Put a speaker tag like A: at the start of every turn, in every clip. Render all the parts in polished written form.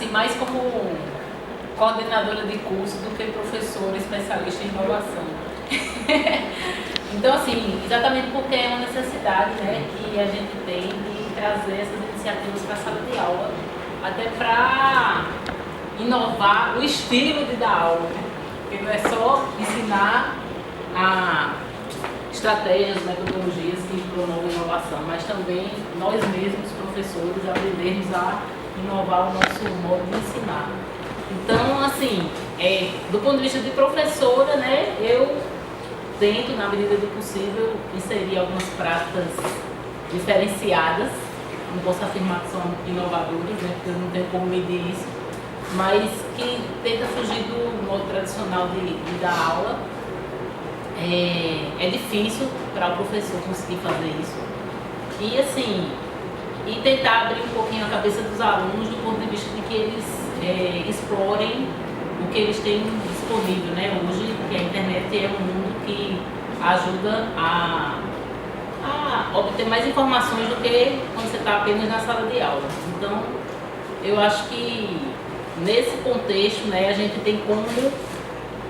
A: assim, mais como coordenadora de curso do que professora especialista em inovação. Então, assim, exatamente porque é uma necessidade, né, que a gente tem de trazer essas iniciativas para a sala de aula, até para inovar o estilo de dar aula, né? Porque não é só ensinar a estratégias, metodologias que promovem inovação, mas também nós mesmos, professores, aprendermos a inovar o nosso modo de ensinar. Então, assim, do ponto de vista de professora, né, eu tento, na medida do possível, inserir algumas práticas diferenciadas. Não posso afirmar que são inovadoras, né, porque eu não tenho como medir isso, mas que tenta fugir do modo tradicional de dar aula. É difícil para o professor conseguir fazer isso. E assim, tentar abrir um pouquinho a cabeça dos alunos do ponto de vista de que eles explorem o que eles têm disponível, né? Hoje, que a internet é um mundo que ajuda a obter mais informações do que quando você está apenas na sala de aula. Então, eu acho que nesse contexto, né, a gente tem como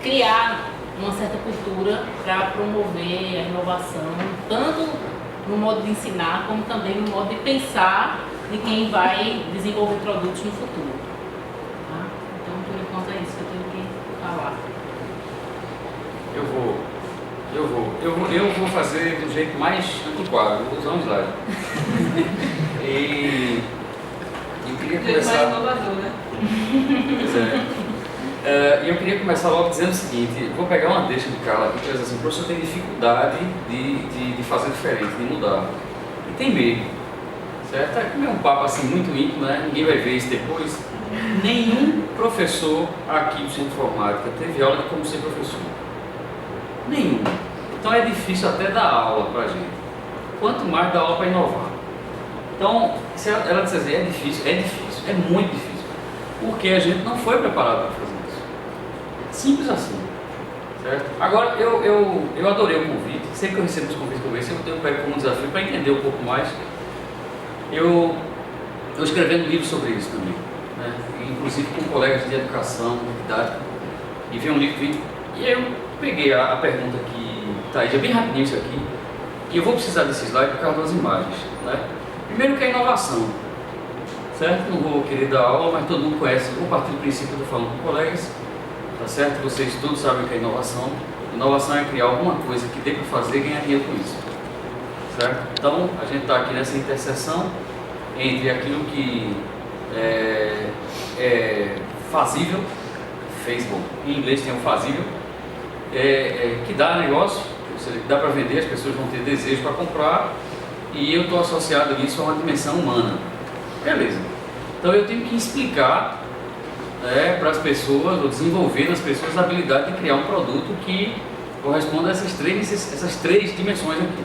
A: criar uma certa cultura para promover a inovação, tanto no modo de ensinar, como também no modo de pensar de quem vai desenvolver produtos no futuro. Tá? Então, por enquanto é isso que eu tenho que falar.
B: Eu vou fazer do jeito mais antiquado, vou usar um slide. E eu queria começar...
A: mais inovador, né?
B: Pois é. E eu queria começar logo dizendo o seguinte, vou pegar uma deixa de Carla aqui, que diz assim, o professor tem dificuldade de fazer diferente, de mudar. E tem medo, certo? É como é um papo assim muito íntimo, né? Ninguém vai ver isso depois. Nenhum professor aqui do Centro de Informática teve aula de como ser professor. Nenhum. Então é difícil até dar aula pra gente. Quanto mais dar aula para inovar. Então, se ela diz assim, é difícil, é muito difícil. Porque a gente não foi preparado para fazer isso. Simples assim. Certo? Agora, eu adorei o convite. Sempre que eu recebo os convites que eu vejo, eu pego como desafio para entender um pouco mais. Eu escrevendo livro sobre isso também. Né? Inclusive com colegas de educação, didática. E vi um livro e eu peguei a pergunta que está aí, é bem rapidinho isso aqui. E eu vou precisar desse slide por causa das imagens. Né? Primeiro que é a inovação. Certo? Não vou querer dar aula, mas todo mundo conhece. Eu partir do princípio que eu estou falando com colegas. Tá certo? Vocês todos sabem o que é inovação. Inovação é criar alguma coisa que dê para fazer e ganhar dinheiro com isso. Certo? Então, a gente está aqui nessa interseção entre aquilo que é fazível, feasible, em inglês tem o fazível, que dá negócio, ou seja, que dá para vender, as pessoas vão ter desejo para comprar, e eu estou associado nisso a uma dimensão humana. Beleza. Então eu tenho que explicar para as pessoas, ou desenvolver nas pessoas a habilidade de criar um produto que corresponda a essas três dimensões aqui.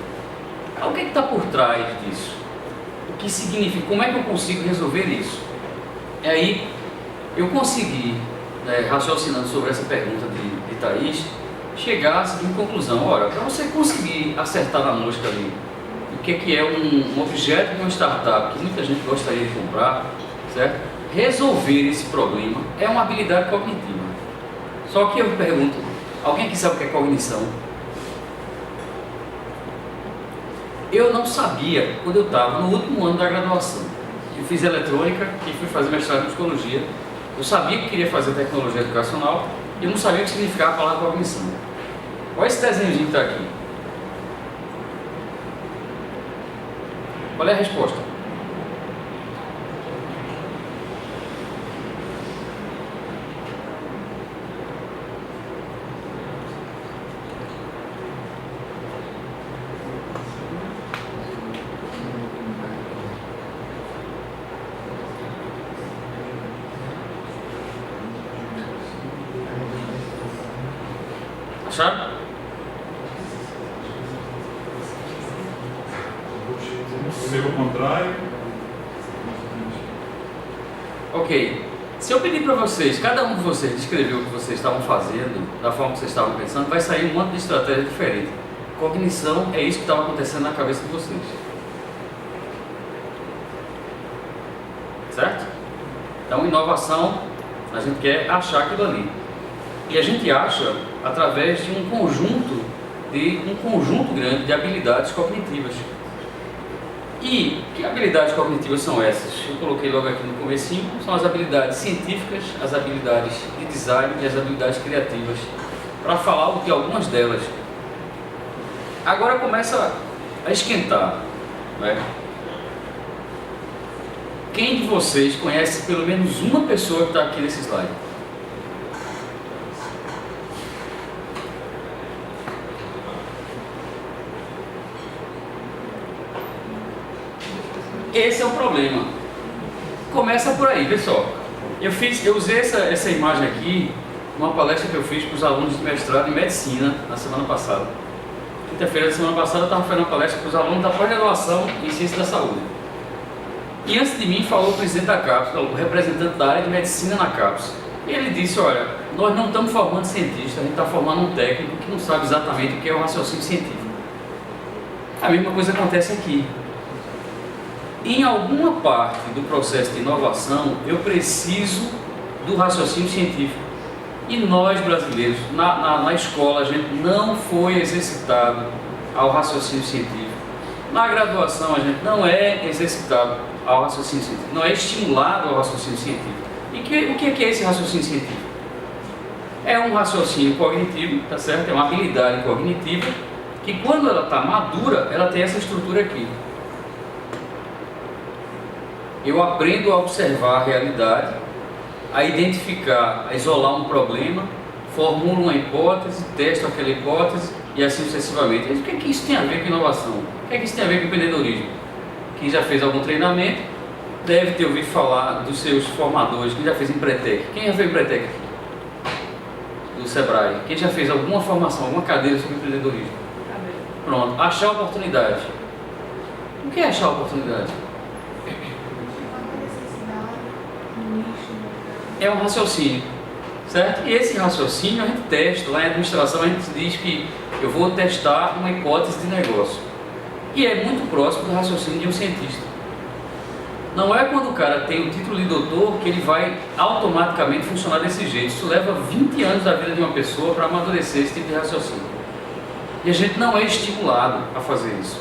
B: O que está por trás disso? O que significa? Como é que eu consigo resolver isso? E aí eu consegui, raciocinando sobre essa pergunta de Thaís, chegar à seguinte conclusão. Olha, para você conseguir acertar na mosca ali, o que é um objeto de uma startup que muita gente gostaria de comprar, certo? Resolver esse problema é uma habilidade cognitiva. Só que eu pergunto, alguém aqui sabe o que é cognição? Eu não sabia quando eu estava no último ano da graduação. Eu fiz eletrônica e fui fazer mestrado em psicologia. Eu sabia que queria fazer tecnologia educacional e eu não sabia o que significava a palavra cognição. Olha esse desenhozinho que está aqui. Qual é a resposta? Acharam?
C: Ser o contrário.
B: Ok. Se eu pedir para vocês, cada um de vocês descrever o que vocês estavam fazendo, da forma que vocês estavam pensando, vai sair um monte de estratégia diferente. Cognição é isso que estava acontecendo na cabeça de vocês. Certo? Então, inovação, a gente quer achar aquilo ali. E a gente acha através de um conjunto grande de habilidades cognitivas. E que habilidades cognitivas são essas? Eu coloquei logo aqui no comecinho, são as habilidades científicas, as habilidades de design e as habilidades criativas, para falar de algumas delas. Agora começa a esquentar, né? Quem de vocês conhece pelo menos uma pessoa que está aqui nesse slide? Esse é o problema. Começa por aí, pessoal. Eu usei essa imagem aqui numa palestra que eu fiz para os alunos de mestrado em medicina na semana passada. Quinta-feira da semana passada eu estava fazendo uma palestra para os alunos da pós-graduação em ciência da saúde. E antes de mim falou o presidente da CAPES, o representante da área de medicina na CAPES. E ele disse, olha, nós não estamos formando cientista, a gente está formando um técnico que não sabe exatamente o que é o raciocínio científico. A mesma coisa acontece aqui. Em alguma parte do processo de inovação, eu preciso do raciocínio científico. E nós, brasileiros, na escola, a gente não foi exercitado ao raciocínio científico. Na graduação, a gente não é exercitado ao raciocínio científico, não é estimulado ao raciocínio científico. E o que é esse raciocínio científico? É um raciocínio cognitivo, tá certo? É uma habilidade cognitiva que, quando ela está madura, ela tem essa estrutura aqui. Eu aprendo a observar a realidade, a identificar, a isolar um problema, formulo uma hipótese, testo aquela hipótese e assim sucessivamente. O que é que isso tem a ver com inovação? O que é que isso tem a ver com empreendedorismo? Quem já fez algum treinamento deve ter ouvido falar dos seus formadores. Quem já fez Empretec? Quem já fez Empretec aqui? Do Sebrae. Quem já fez alguma formação, alguma cadeira sobre empreendedorismo? Pronto. Achar oportunidade. O que é achar oportunidade? É um raciocínio, certo? E esse raciocínio a gente testa, lá em administração a gente diz que eu vou testar uma hipótese de negócio. E é muito próximo do raciocínio de um cientista. Não é quando o cara tem o título de doutor que ele vai automaticamente funcionar desse jeito. Isso leva 20 anos da vida de uma pessoa para amadurecer esse tipo de raciocínio. E a gente não é estimulado a fazer isso.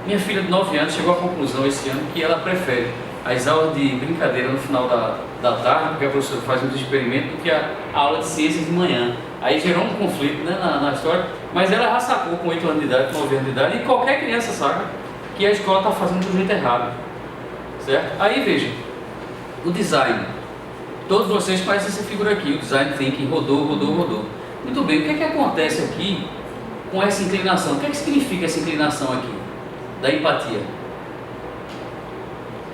B: Minha filha de 9 anos chegou à conclusão esse ano que ela prefere as aulas de brincadeira no final da tarde, porque a professora faz uns experimentos, do que a aula de ciências de manhã. Aí gerou um conflito, né, na história, mas ela já sacou com 8 anos de idade, com 9 anos de idade, e qualquer criança saca que a escola está fazendo do jeito errado, certo? Aí veja, o design. Todos vocês conhecem essa figura aqui, o design thinking, rodou. Muito bem, o que é que acontece aqui com essa inclinação? O que é que significa essa inclinação aqui, da empatia?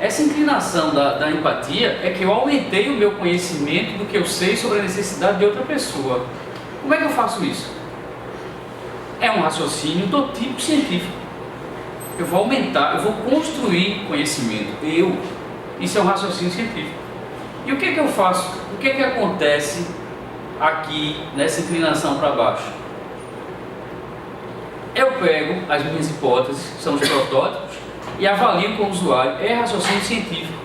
B: Essa inclinação da empatia é que eu aumentei o meu conhecimento do que eu sei sobre a necessidade de outra pessoa. Como é que eu faço isso? É um raciocínio do tipo científico. Eu vou aumentar, eu vou construir conhecimento. Isso é um raciocínio científico. E o que é que eu faço? O que é que acontece aqui nessa inclinação para baixo? Eu pego as minhas hipóteses, que são os protótipos, e avalio com o usuário. É raciocínio científico.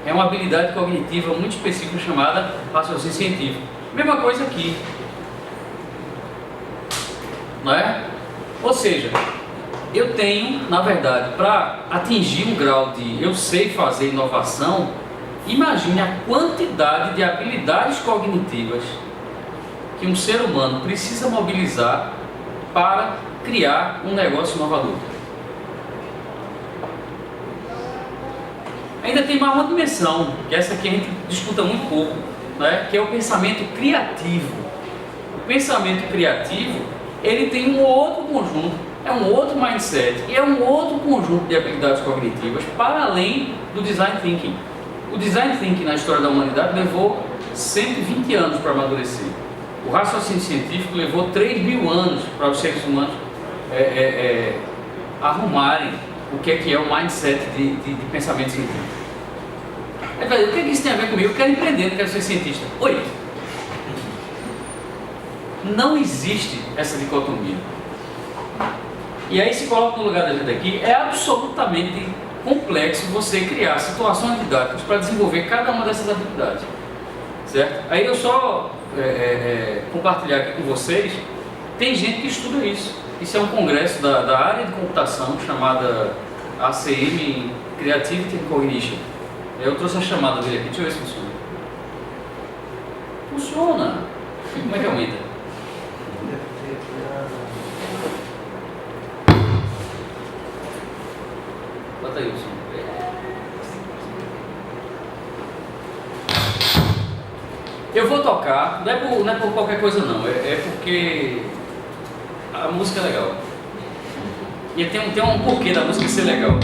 B: É uma habilidade cognitiva muito específica chamada raciocínio científico. Mesma coisa aqui. Não é? Ou seja, eu tenho, na verdade, para atingir um grau de eu sei fazer inovação, imagine a quantidade de habilidades cognitivas que um ser humano precisa mobilizar para criar um negócio inovador. Ainda tem mais uma dimensão, que essa aqui a gente discuta muito pouco, né? Que é o pensamento criativo. O pensamento criativo, ele tem um outro conjunto, é um outro mindset, e é um outro conjunto de habilidades cognitivas para além do design thinking. O design thinking na história da humanidade levou 120 anos para amadurecer. O raciocínio científico levou 3.000 anos para os seres humanos arrumarem o que é o mindset de pensamento científico. O que é que isso tem a ver comigo? Eu quero empreender, não quero ser cientista. Oi! Não existe essa dicotomia. E aí se coloca no lugar da gente aqui, é absolutamente complexo você criar situações didáticas para desenvolver cada uma dessas habilidades, certo? Aí eu só compartilhar aqui com vocês, tem gente que estuda isso. Isso é um congresso da área de computação chamada ACM, Creativity and Cognition. Eu trouxe a chamada dele aqui, deixa eu ver se funciona. Funciona! Como é que aumenta? Bota aí o som. Eu vou tocar, não é por qualquer coisa não, é porque a música é legal. E tem um porquê da música ser legal.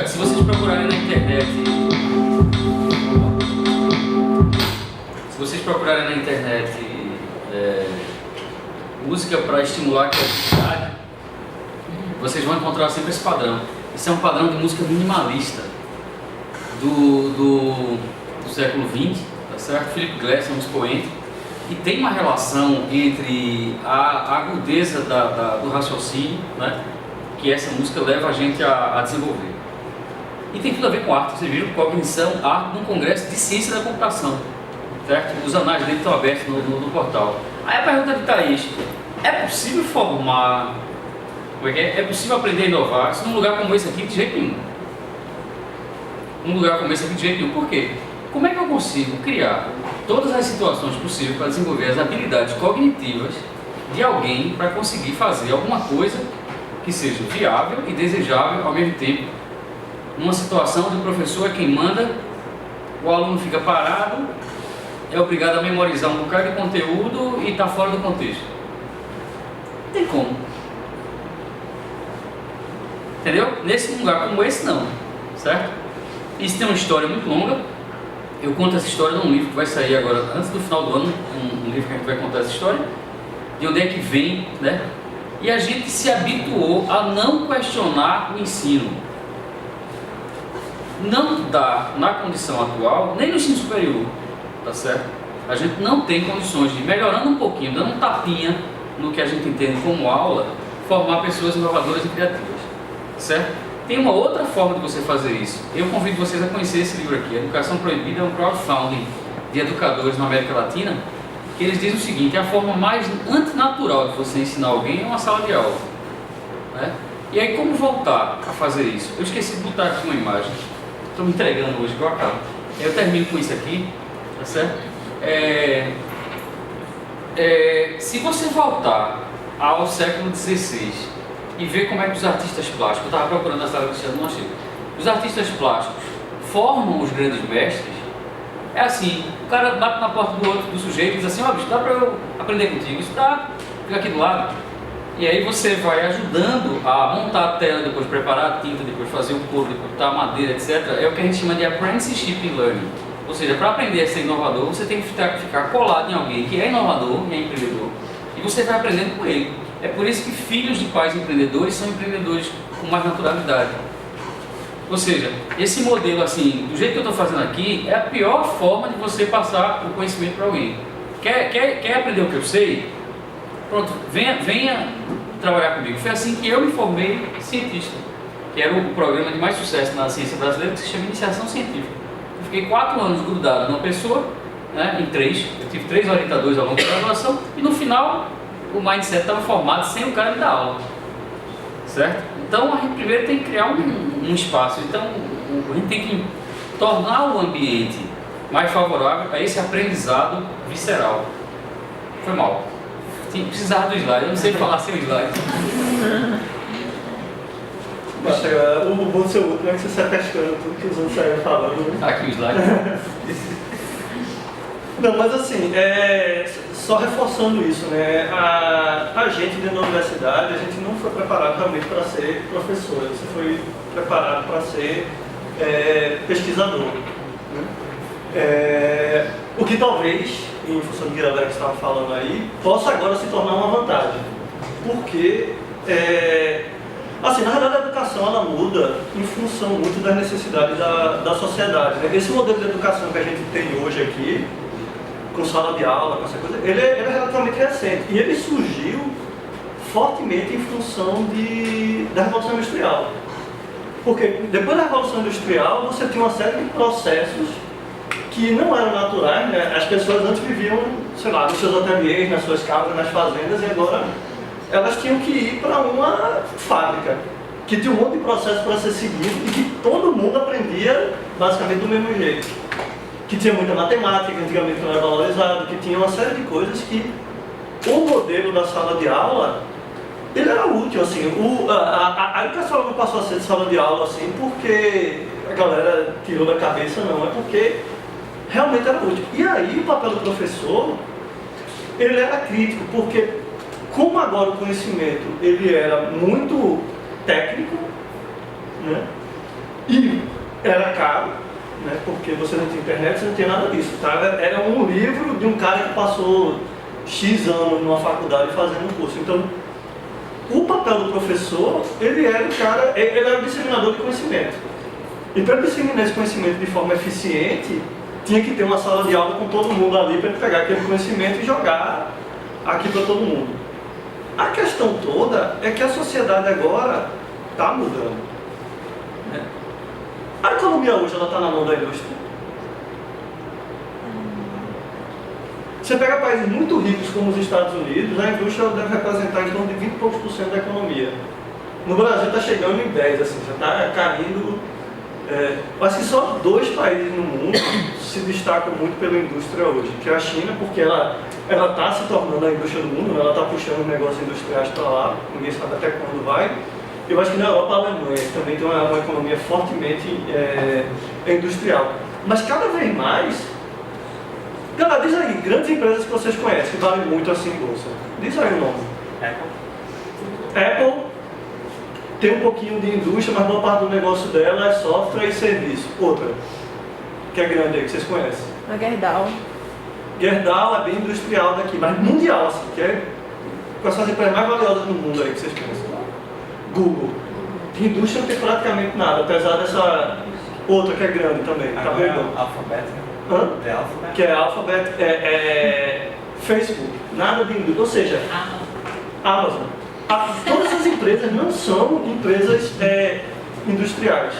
B: Se vocês procurarem na internet, música para estimular a criatividade, vocês vão encontrar sempre esse padrão. Esse é um padrão de música minimalista do século XX, tá certo? Philip Glass é um expoente e tem uma relação entre a agudeza do raciocínio, né, que essa música leva a gente a desenvolver. E tem tudo a ver com arte. Vocês viram Cognição, Arte, num congresso de ciência da computação, certo? Os anais dele estão abertos no portal. Aí a pergunta de Thaís: é possível formar, é possível aprender a inovar isso num lugar como esse aqui? De jeito nenhum. Num lugar como esse aqui, de jeito nenhum. Por quê? Como é que eu consigo criar todas as situações possíveis para desenvolver as habilidades cognitivas de alguém para conseguir fazer alguma coisa que seja viável e desejável ao mesmo tempo? Numa situação onde o professor é quem manda, o aluno fica parado, é obrigado a memorizar um bocado de conteúdo e está fora do contexto. Não tem como. Entendeu? Nesse lugar como esse, não. Certo? Isso tem uma história muito longa. Eu conto essa história num livro que vai sair agora, antes do final do ano, um livro que a gente vai contar essa história, de onde é que vem, né? E a gente se habituou a não questionar o ensino. Não dá, na condição atual, nem no ensino superior, tá certo? A gente não tem condições de, melhorando um pouquinho, dando um tapinha no que a gente entende como aula, formar pessoas inovadoras e criativas, certo? Tem uma outra forma de você fazer isso. Eu convido vocês a conhecer esse livro aqui, Educação Proibida, é um crowdfunding de educadores na América Latina, que eles dizem o seguinte: a forma mais antinatural de você ensinar alguém é uma sala de aula, né? E aí, como voltar a fazer isso? Eu esqueci de botar aqui uma imagem. Estou me entregando hoje que eu acabo. Eu termino com isso aqui, tá certo? Se você voltar ao século XVI e ver como é que os artistas plásticos, eu estava procurando na sala do Cristiano, não achei. Os artistas plásticos formam os grandes mestres. É assim, o cara bate na porta do sujeito e diz assim: ó, bicho, dá para eu aprender contigo? Isso dá, fica aqui do lado. E aí você vai ajudando a montar a tela, depois preparar a tinta, depois fazer o couro, depois botar a madeira, etc. É o que a gente chama de apprenticeship learning. Ou seja, para aprender a ser inovador, você tem que ficar colado em alguém que é inovador e é empreendedor. E você vai aprendendo com ele. É por isso que filhos de pais empreendedores são empreendedores com mais naturalidade. Ou seja, esse modelo assim, do jeito que eu estou fazendo aqui, é a pior forma de você passar o conhecimento para alguém. Quer aprender o que eu sei? Pronto, venha trabalhar comigo. Foi assim que eu me formei cientista, que era o programa de mais sucesso na ciência brasileira, que se chama Iniciação Científica. Eu fiquei 4 anos grudado numa pessoa, né, em 3, eu tive 3 orientadores ao longo da graduação, e no final o mindset estava formado sem o cara me dar aula, certo? Então a gente primeiro tem que criar um espaço, então a gente tem que tornar o ambiente mais favorável a esse aprendizado visceral. Foi mal. Precisava do slide, eu não sei falar sem o slide.
D: O bom do seu último é que você sai pescando tudo que os outros saíram falando. Né?
B: Aqui o slide.
D: Não, mas assim, só reforçando isso, né? A gente dentro da universidade, a gente não foi preparado realmente para ser professor, você foi preparado para ser pesquisador. Né? O que talvez, em função do que a galera que estava falando aí, possa agora se tornar uma vantagem. Porque, assim, na verdade a educação ela muda em função muito das necessidades da sociedade. Né? Esse modelo de educação que a gente tem hoje aqui, com sala de aula, com essa coisa, ele é relativamente recente. E ele surgiu fortemente em função da Revolução Industrial. Porque depois da Revolução Industrial, você tinha uma série de processos que não eram naturais, né? As pessoas antes viviam, sei lá, nos seus ateliês, nas suas casas, nas fazendas, e agora elas tinham que ir para uma fábrica, que tinha um monte de processo para ser seguido e que todo mundo aprendia basicamente do mesmo jeito. Que tinha muita matemática, que antigamente não era valorizado, que tinha uma série de coisas que o modelo da sala de aula, ele era útil, assim. A educação não passou a ser de sala de aula, assim, porque a galera tirou da cabeça, não, é porque realmente era útil. E aí o papel do professor, ele era crítico, porque como agora o conhecimento, ele era muito técnico, né, e era caro, né, porque você não tinha internet, você não tinha nada disso, tá? Era um livro de um cara que passou X anos numa faculdade fazendo um curso. Então, o papel do professor, ele era o cara, ele era o disseminador de conhecimento. E para disseminar esse conhecimento de forma eficiente, tinha que ter uma sala de aula com todo mundo ali para ele pegar aquele conhecimento e jogar aqui para todo mundo. A questão toda é que a sociedade agora está mudando. Né? A economia hoje está na mão da indústria. Você pega países muito ricos como os Estados Unidos, a indústria deve representar em torno de 20 e poucos % da economia. No Brasil está chegando em 10%, assim, já está caindo. Acho que só 2 países no mundo se destacam muito pela indústria hoje, que é a China, porque ela está se tornando a indústria do mundo, ela está puxando os negócios industriais para lá, ninguém sabe até quando vai. Eu acho que na Europa a Alemanha também tem uma economia fortemente industrial. Mas cada vez mais, galera, diz aí, grandes empresas que vocês conhecem, que valem muito assim em bolsa. Diz aí o nome. Apple tem um pouquinho de indústria, mas boa parte do negócio dela é software e serviço. Outra, que é grande aí, que vocês conhecem.
E: A Gerdau.
D: Gerdau é bem industrial daqui, mas mundial, assim, que é quais são as empresas mais valiosas do mundo aí que vocês conhecem. Google. De indústria não tem praticamente nada, apesar dessa outra que é grande também. Tá vendo?
F: Alphabet, né?
D: Hã?
F: É Alphabet.
D: Que é Alphabet, Facebook, nada de indústria, ou seja, Amazon. Todas as empresas não são empresas industriais.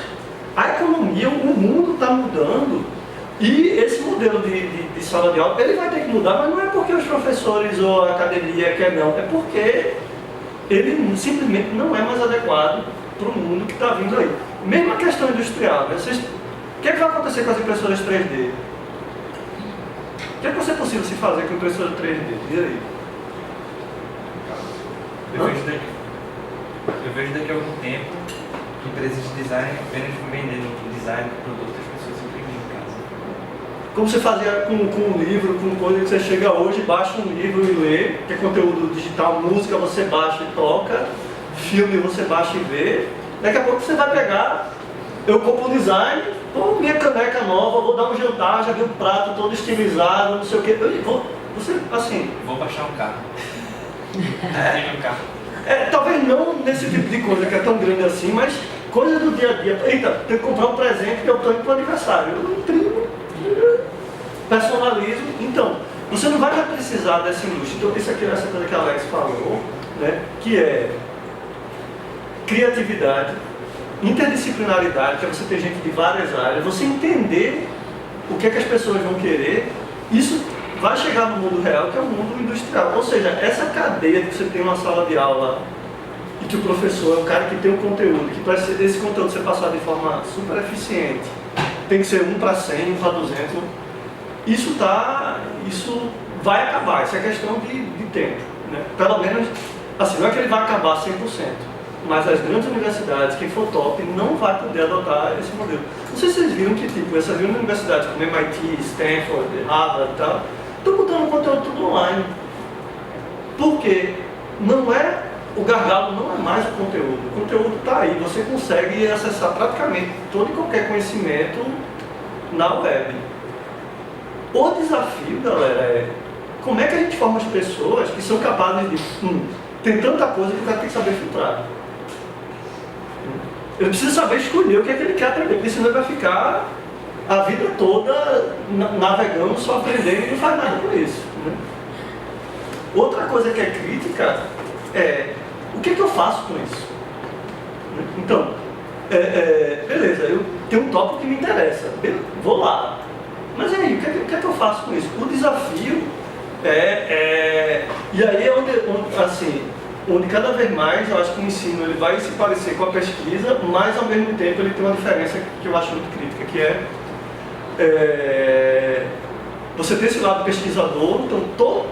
D: A economia, o mundo está mudando e esse modelo de sala de aula, ele vai ter que mudar, mas não é porque os professores ou a academia quer não, é porque ele simplesmente não é mais adequado para o mundo que está vindo aí. Mesmo a questão industrial, né? O que é que vai acontecer com as impressoras 3D? O que é que vai ser possível se fazer com impressora 3D? Diz aí.
F: Eu vejo daqui a algum tempo empresas de design apenas vendendo design de produto que as pessoas imprimem em casa.
D: Como você fazia com um livro, com coisa que você chega hoje, baixa um livro e lê, que é conteúdo digital, música você baixa e toca, filme você baixa e vê. Daqui a pouco você vai pegar, eu compro um design, pô, minha caneca nova, vou dar um jantar, já vi um prato todo estilizado, não sei o quê. Você, assim...
F: Vou baixar um carro. Tem um carro.
D: Talvez não nesse tipo de coisa que é tão grande assim, mas Coisa do dia a dia. Eita, tem que comprar um presente que eu estou indo para o aniversário. Eu imprimo, personalizo. Então, você não vai precisar dessa indústria. Então, isso aqui é essa coisa que a Alex falou, né, que é criatividade, interdisciplinaridade, que é você ter gente de várias áreas, você entender o que é que as pessoas vão querer. Isso vai chegar no mundo real, que é o mundo industrial. Ou seja, essa cadeia que você tem uma sala de aula e que o professor é um cara que tem um conteúdo, que para esse conteúdo ser passado de forma super eficiente, tem que ser 1 para 100, 1 para 200, isso vai acabar, isso é questão de tempo, né? Pelo menos, assim, não é que ele vai acabar 100%, mas as grandes universidades, quem for top, não vai poder adotar esse modelo. Não sei se vocês viram que, tipo, essas grandes universidades como MIT, Stanford, Harvard e tal, estão botando o conteúdo tudo online. Porque o gargalo não é mais o conteúdo está aí, você consegue acessar praticamente todo e qualquer conhecimento na web. O desafio, galera, é como é que a gente forma as pessoas que são capazes de... tem tanta coisa que o cara tem que saber filtrar. Ele precisa saber escolher o que é que ele quer aprender, porque senão ele vai ficar a vida toda navegando, só aprendendo e não faz nada com isso, né? Outra coisa que é crítica é o que é que eu faço com isso? Então, beleza, eu tenho um tópico que me interessa, vou lá. Mas e aí, o que é que eu faço com isso? O desafio e aí é onde cada vez mais eu acho que o ensino ele vai se parecer com a pesquisa, mas ao mesmo tempo ele tem uma diferença que eu acho muito crítica, que você tem esse lado pesquisador, então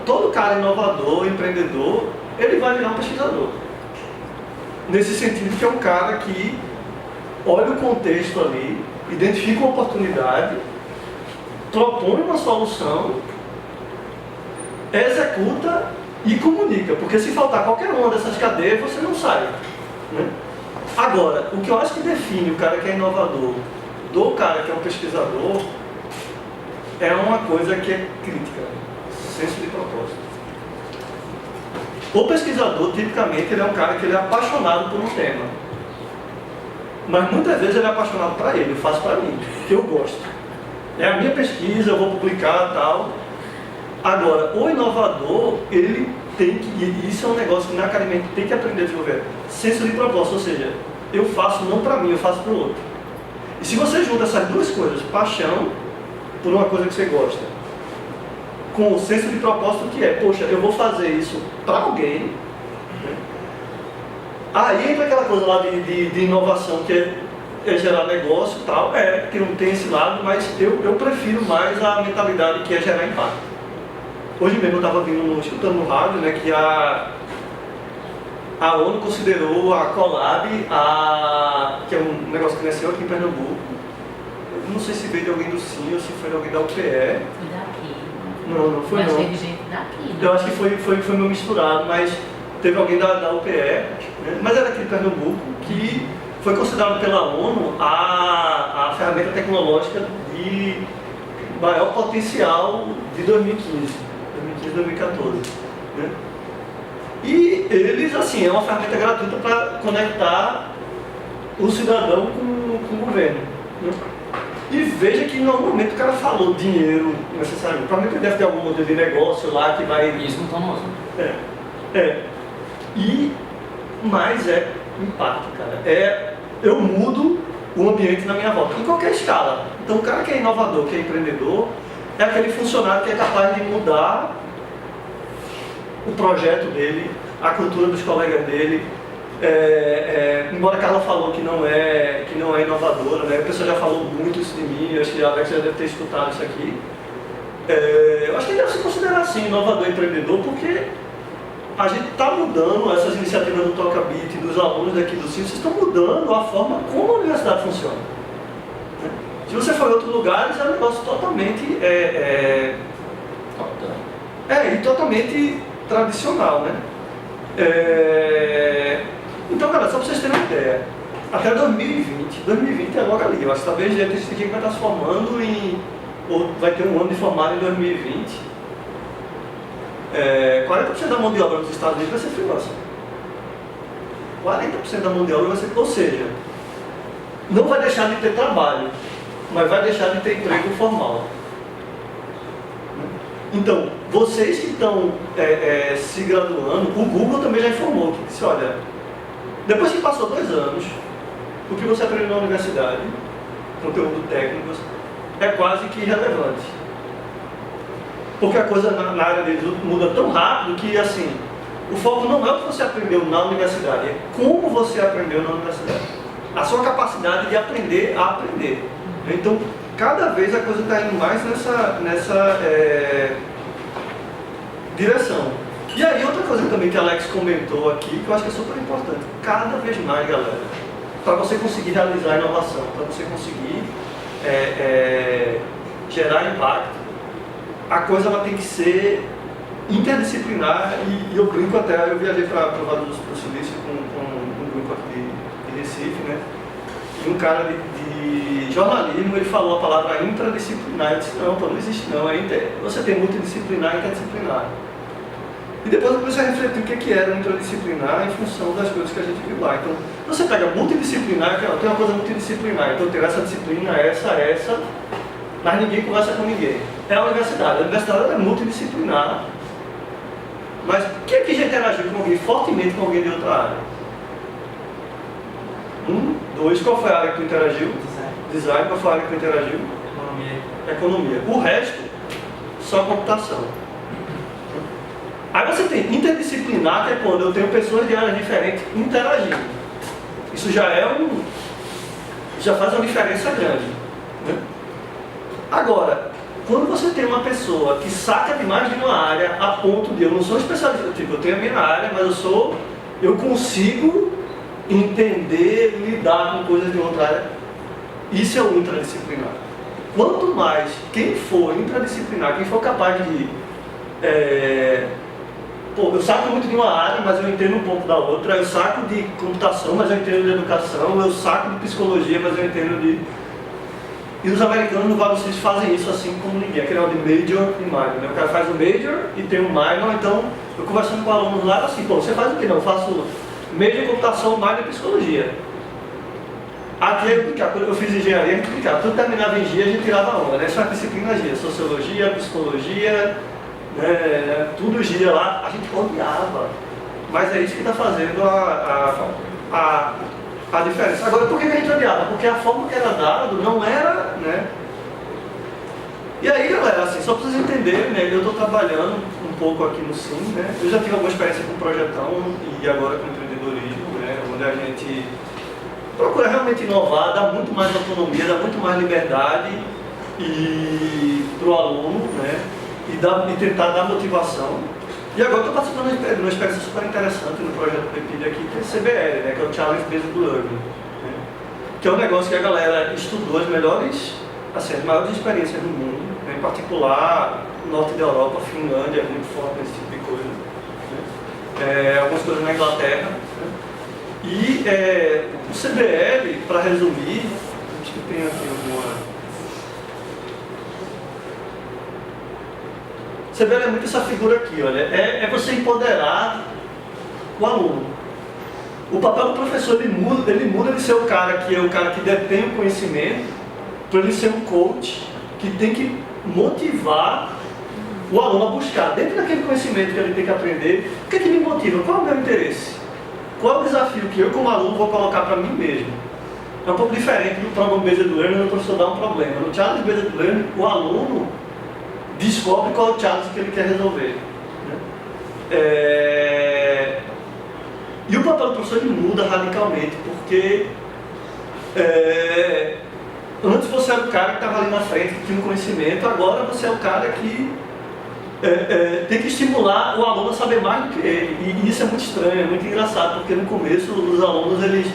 D: todo cara inovador, empreendedor, ele vai virar um pesquisador. Nesse sentido que é um cara que olha o contexto ali, identifica uma oportunidade, propõe uma solução, executa e comunica, porque se faltar qualquer uma dessas cadeias, você não sai, né? Agora, o que eu acho que define o cara que é inovador do cara que é um pesquisador é uma coisa que é crítica, senso de propósito. O pesquisador, tipicamente, ele é um cara que ele é apaixonado por um tema, mas muitas vezes ele é apaixonado para ele, eu faço para mim, porque eu gosto. É a minha pesquisa, eu vou publicar e tal. Agora, o inovador, ele tem que, e isso é um negócio que na academia tem que aprender a desenvolver, senso de propósito, ou seja, eu faço não para mim, eu faço para o outro. E se você junta essas duas coisas, paixão por uma coisa que você gosta, com o senso de propósito que é, poxa, eu vou fazer isso para alguém, né? Aí entra aquela coisa lá de inovação que é gerar negócio e tal, que não tem esse lado, mas eu prefiro mais a mentalidade que é gerar impacto. Hoje mesmo eu estava escutando no rádio, né, que a ONU considerou a Colab, que é um negócio que nasceu aqui em Pernambuco. Eu não sei se veio de alguém do CIN ou se foi de alguém da UPE.
A: Foi daqui.
D: Não foi
A: mas
D: não.
A: teve gente daqui, né?
D: Eu acho que foi meio misturado, mas teve alguém da UPE, né, mas era aqui de Pernambuco, que foi considerado pela ONU a ferramenta tecnológica de maior potencial de 2015, 2014. Né? E eles, assim, é uma ferramenta gratuita para conectar o cidadão com o governo. Né? E veja que normalmente o cara falou dinheiro necessariamente. Provavelmente ele deve ter algum modelo de negócio lá que vai...
B: Isso não está nosso.
D: Mas é impacto, cara. Eu mudo o ambiente na minha volta, em qualquer escala. Então o cara que é inovador, que é empreendedor, é aquele funcionário que é capaz de mudar o projeto dele, a cultura dos colegas dele. Embora a Carla falou que não é inovadora, né? A pessoa já falou muito isso de mim, eu acho que a Alex já deve ter escutado isso aqui. Eu acho que deve se considerar assim, inovador e empreendedor, porque a gente está mudando essas iniciativas do Toca Beat, dos alunos daqui do CIN, vocês estão mudando a forma como a universidade funciona. Né? Se você for em outros lugares, é um negócio totalmente totalmente tradicional, né? Então, cara, só para vocês terem uma ideia, até 2020 é logo ali, eu acho que talvez a gente aqui vai estar se formando ou vai ter um ano de formado em 2020. 40% da mão de obra nos Estados Unidos vai ser freelancer. 40% da mão de obra vai ser, ou seja, não vai deixar de ter trabalho, mas vai deixar de ter emprego formal. Então, vocês que estão se graduando, o Google também já informou que disse, olha, depois que passou 2 anos, o que você aprendeu na universidade, conteúdo técnico, é quase que irrelevante. Porque a coisa na área deles muda tão rápido que, assim, o foco não é o que você aprendeu na universidade, é como você aprendeu na universidade. A sua capacidade de aprender a aprender. Então, cada vez a coisa está indo mais nessa direção. E aí, outra coisa também que a Alex comentou aqui, que eu acho que é super importante, cada vez mais, galera, para você conseguir realizar inovação, para você conseguir gerar impacto, a coisa ela tem que ser interdisciplinar e eu brinco até, eu viajei para o Vale do Silício com um grupo aqui de Recife, né? E um cara de jornalismo, ele falou a palavra intradisciplinar. Eu disse, não, pô, não existe não, você tem multidisciplinar e interdisciplinar. E depois eu comecei a refletir o que era interdisciplinar em função das coisas que a gente viu lá. Então, você pega multidisciplinar, que tem uma coisa multidisciplinar, então tem essa disciplina, essa, mas ninguém conversa com ninguém. É a universidade é multidisciplinar. Mas quem é que já interagiu com alguém fortemente com alguém de outra área? 1, 2, qual foi a área que tu interagiu? Design, qual foi a área que tu interagiu? Economia. O resto, só computação. Aí você tem interdisciplinar, que é quando eu tenho pessoas de áreas diferentes interagindo. Isso já faz uma diferença grande, né? Agora, quando você tem uma pessoa que saca de mais de uma área a ponto de eu não sou especialista, tipo, eu tenho a minha área, mas eu consigo entender, lidar com coisas de outra área, isso é o interdisciplinar. Quanto mais quem for interdisciplinar, quem for capaz de eu saco muito de uma área, mas eu entendo um pouco da outra, eu saco de computação, mas eu entendo de educação, eu saco de psicologia, mas eu entendo de... E os americanos no Vale do Silício fazem isso assim como ninguém, aquele de major e minor, né? O cara faz o major e tem o minor, então eu conversando com alunos lá, assim, pô, você faz o quê? Não, eu faço major em computação, minor em psicologia. Aqui eu fiz engenharia, a gente brincava, tudo terminava em G, a gente tirava onda, né? Isso é uma disciplina G, sociologia, psicologia, né? Tudo gira lá, a gente odiava. Mas é isso que está fazendo a diferença. Agora, por que a gente odiava? Porque a forma que era dado não era, né? E aí, galera, assim, só para vocês entenderem, né? Eu estou trabalhando um pouco aqui no SIM, né? Eu já tive alguma experiência com projetão e agora com empreendedorismo, né? Onde a gente procura realmente inovar, dar muito mais autonomia, dar muito mais liberdade para o aluno, né? E tentar dar motivação. E agora estou participando de uma experiência super interessante no projeto PEPID aqui, que é o CBL, né? Que é o Challenge Based Learning, né? Que é um negócio que a galera estudou as melhores, assim, as maiores experiências do mundo, né? Em particular, no norte da Europa, a Finlândia é muito forte nesse tipo de coisa, né? Algumas coisas na Inglaterra, né? E o CBL, para resumir, acho que tem aqui alguma... CBL é muito essa figura aqui, olha, é você empoderar o aluno. O papel do professor, ele muda de ser o cara que detém o conhecimento, para ele ser um coach que tem que motivar o aluno a buscar, dentro daquele conhecimento que ele tem que aprender, o que é que me motiva, qual é o meu interesse? Qual é o desafio que eu como aluno vou colocar para mim mesmo? É um pouco diferente do Problem Based Learning, onde o professor dá um problema. No Challenge Based Learning, o aluno descobre qual é o challenge que ele quer resolver, né? E o papel do professor ele muda radicalmente, porque antes você era o cara que estava ali na frente, que tinha um conhecimento, agora você é o cara que tem que estimular o aluno a saber mais do que ele. E isso é muito estranho, é muito engraçado, porque no começo os alunos eles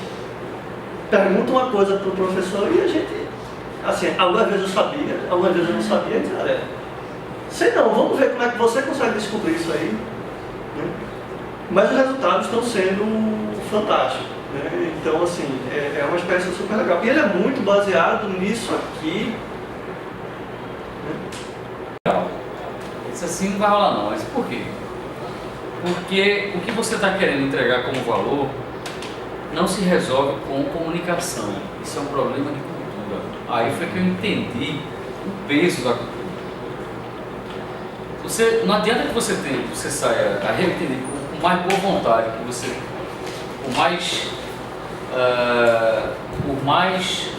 D: perguntam uma coisa para o professor e a gente, assim, algumas vezes eu sabia, algumas vezes eu não sabia, sei não, vamos ver como é que você consegue descobrir isso aí, né? Mas os resultados estão sendo fantásticos, né? Então, assim, é uma experiência super legal. E ele é muito baseado nisso aqui, né?
B: Isso assim não vai rolar não, mas por quê? Porque o que você está querendo entregar como valor não se resolve com comunicação. Isso é um problema de cultura. Aí foi que eu entendi o peso da cultura. Não adianta que você saia a reentender com mais boa vontade, que você, por mais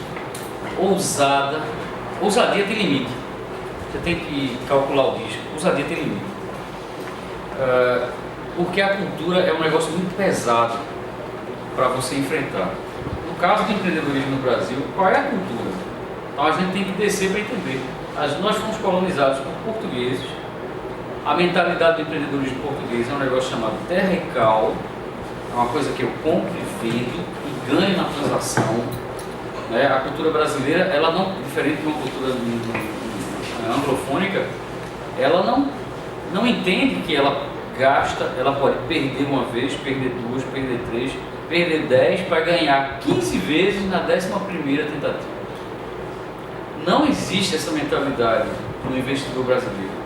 B: ousadia tem limite. Você tem que calcular o risco. Ousadia tem limite. Porque a cultura é um negócio muito pesado para você enfrentar. No caso do empreendedorismo no Brasil, qual é a cultura? Então a gente tem que descer para entender. Nós fomos colonizados por portugueses. A mentalidade do empreendedorismo português é um negócio chamado terra e cal. É uma coisa que eu compro e vendo e ganho na transação. Né? A cultura brasileira, ela não, diferente de uma cultura anglofônica, ela não entende que ela gasta, ela pode perder uma vez, perder duas, perder três, perder 10 para ganhar 15 vezes na 11ª tentativa. Não existe essa mentalidade no investidor brasileiro.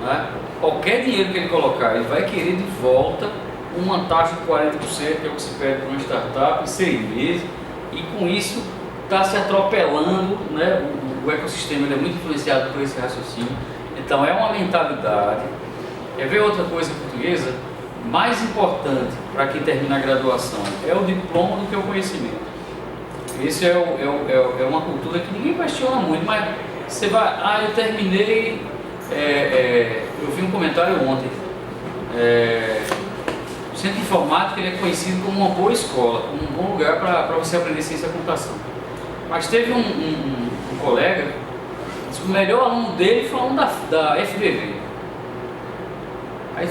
B: Né? Qualquer dinheiro que ele colocar, ele vai querer de volta uma taxa de 40%, que é o que se pede para uma startup, em 6 meses, e com isso está se atropelando, né? O ecossistema ele é muito influenciado por esse raciocínio. Então é uma mentalidade. Quer ver outra coisa portuguesa? Mais importante para quem termina a graduação é o diploma do que o conhecimento. Esse é uma cultura que ninguém questiona muito, mas você vai, eu terminei, eu vi um comentário ontem, o Centro de Informática ele é conhecido como uma boa escola, como um bom lugar para você aprender ciência da computação. Mas teve um colega, disse que o melhor aluno dele foi um da FBV. Aí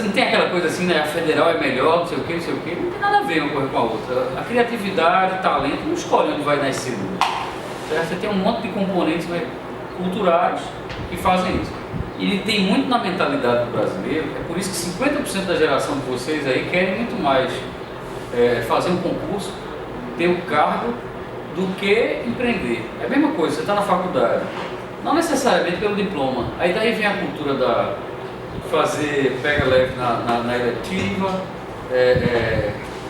B: não tem aquela coisa assim, né? A federal é melhor, não sei o que, não tem nada a ver uma coisa com a outra. A criatividade, o talento, não escolhe onde vai nascer. Certo? Você tem um monte de componentes culturais que fazem isso. E ele tem muito na mentalidade do brasileiro, é por isso que 50% da geração de vocês aí querem muito mais fazer um concurso, ter um cargo, do que empreender. É a mesma coisa, você está na faculdade, não necessariamente pelo diploma. Aí daí vem a cultura da fazer pega leve na eletiva,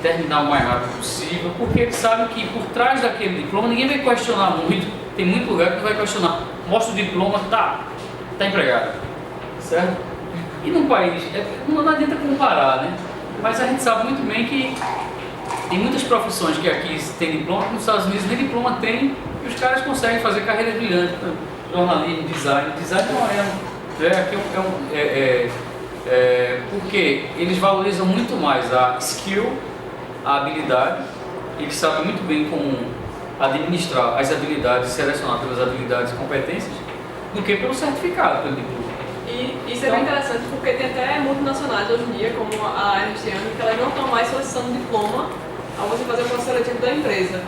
B: terminar o mais rápido possível, porque ele sabe que por trás daquele diploma ninguém vai questionar muito. Tem muito lugar que vai questionar. Mostra o diploma, tá empregado, certo? E num país, não adianta comparar, né? Mas a gente sabe muito bem que tem muitas profissões que aqui tem diploma, que nos Estados Unidos nem diploma tem, e os caras conseguem fazer carreiras brilhantes, jornalismo, design não porque eles valorizam muito mais a skill, a habilidade, eles sabem muito bem como administrar as habilidades, selecionar pelas habilidades e competências, do que pelo certificado, pelo diploma.
E: E isso é bem interessante porque tem até multinacionais hoje em dia, como a Ernst Young, que elas não estão mais solicitando diploma ao você fazer o processo seletivo da empresa.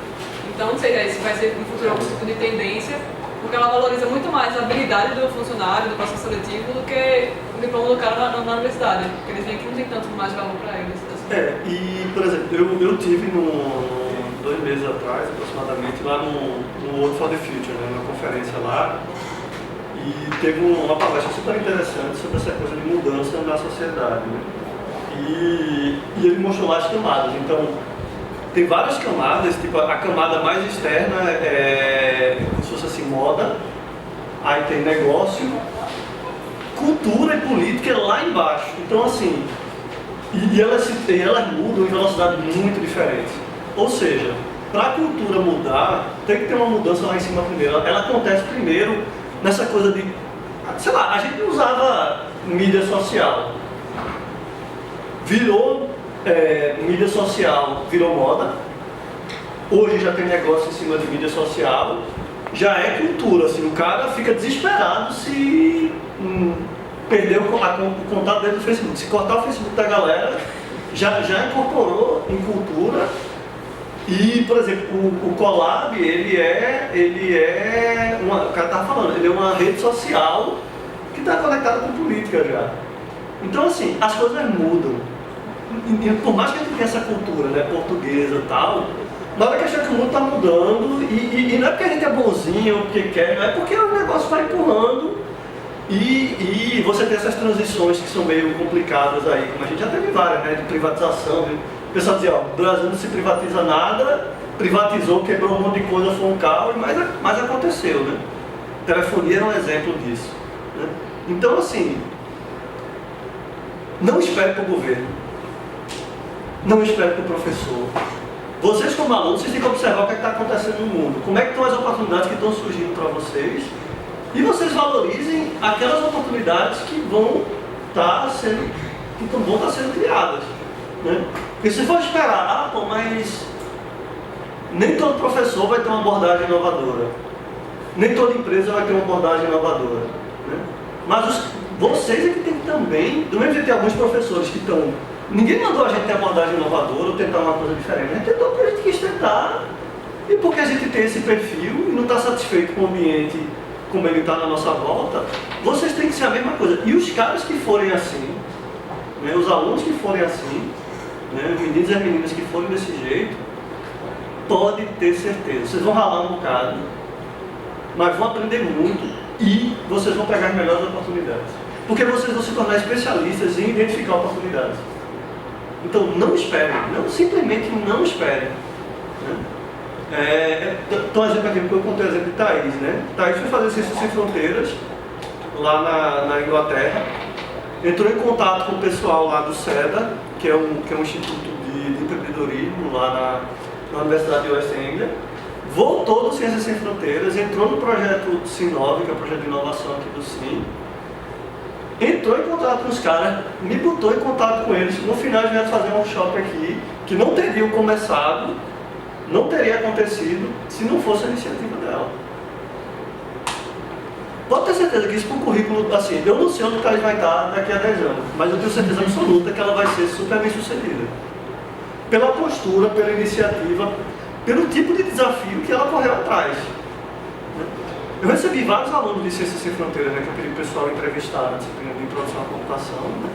E: Então, não sei se vai ser no futuro algum tipo de tendência, porque ela valoriza muito mais a habilidade do funcionário, do processo seletivo, do que o diploma do cara na universidade, porque eles veem que não tem tanto mais valor para eles.
D: E, por exemplo, eu tive 2 meses atrás, aproximadamente, lá no World for the Future, né, numa conferência lá, e teve uma palestra super interessante sobre essa coisa de mudança na sociedade, né? E ele mostrou lá as camadas. Então, tem várias camadas, tipo a camada mais externa é como se fosse assim, moda, aí tem negócio, cultura e política lá embaixo. Então, assim, e elas mudam em velocidade muito diferente. Ou seja, para a cultura mudar, tem que ter uma mudança lá em cima primeiro. Ela acontece primeiro nessa coisa de, sei lá, a gente usava mídia social. Mídia social virou moda. Hoje já tem negócio em cima de mídia social. Já é cultura, assim, o cara fica desesperado se perder o contato dele no Facebook. Se cortar o Facebook da galera, já incorporou em cultura. E, por exemplo, o Colab, ele é o cara tá falando, ele é uma rede social que está conectada com política já. Então, assim, as coisas mudam. E, por mais que a gente tenha essa cultura, né, portuguesa e tal, na hora que achar que o mundo está mudando, e não é porque a gente é bonzinho, porque quer, é porque o negócio vai empurrando e você tem essas transições que são meio complicadas aí, como a gente já teve várias, né, de privatização, pessoal dizia, ó, o Brasil não se privatiza nada, privatizou, quebrou um monte de coisa, foi um caos, mas aconteceu, né? Telefonia era um exemplo disso, né? Então, assim, não espere para o governo, não espere para o professor. Vocês, como alunos, vocês têm que observar o que está acontecendo no mundo, como é que estão as oportunidades que estão surgindo para vocês, e vocês valorizem aquelas oportunidades que vão estar sendo criadas, né? Porque se for esperar, pô, mas nem todo professor vai ter uma abordagem inovadora, nem toda empresa vai ter uma abordagem inovadora, né? Mas vocês é que tem que também, do mesmo jeito que tem alguns professores que estão... Ninguém mandou a gente ter abordagem inovadora ou tentar uma coisa diferente, a gente tentou porque a gente quis tentar, e porque a gente tem esse perfil e não está satisfeito com o ambiente como ele está na nossa volta, vocês têm que ser a mesma coisa. E os caras que forem assim, né, os alunos que forem assim, né, os meninos e as meninas que forem desse jeito, pode ter certeza, vocês vão ralar um bocado, mas vão aprender muito e vocês vão pegar as melhores oportunidades. Porque vocês vão se tornar especialistas em identificar oportunidades. Então não esperem, simplesmente não esperem, né? Então, exemplo aqui, porque eu contei o exemplo de Thaís, né? Thaís foi fazer Ciências Sem Fronteiras lá na Inglaterra, entrou em contato com o pessoal lá do SEDA, que é um instituto de empreendedorismo lá na Universidade de West Anglia, voltou do Ciências Sem Fronteiras, entrou no projeto Sinov, que é o projeto de inovação aqui do SIM, entrou em contato com os caras, me botou em contato com eles, no final vieram fazer um workshop aqui, que não teriam começado, não teria acontecido, se não fosse a iniciativa dela. Pode ter certeza que isso para um currículo, assim, eu não sei onde o Thaís vai estar daqui a 10 anos, mas eu tenho certeza absoluta que ela vai ser super bem sucedida. Pela postura, pela iniciativa, pelo tipo de desafio que ela correu atrás. Eu recebi vários alunos de Ciências Sem Fronteiras, né, que eu pedi o pessoal entrevistar na disciplina de introdução à computação, né?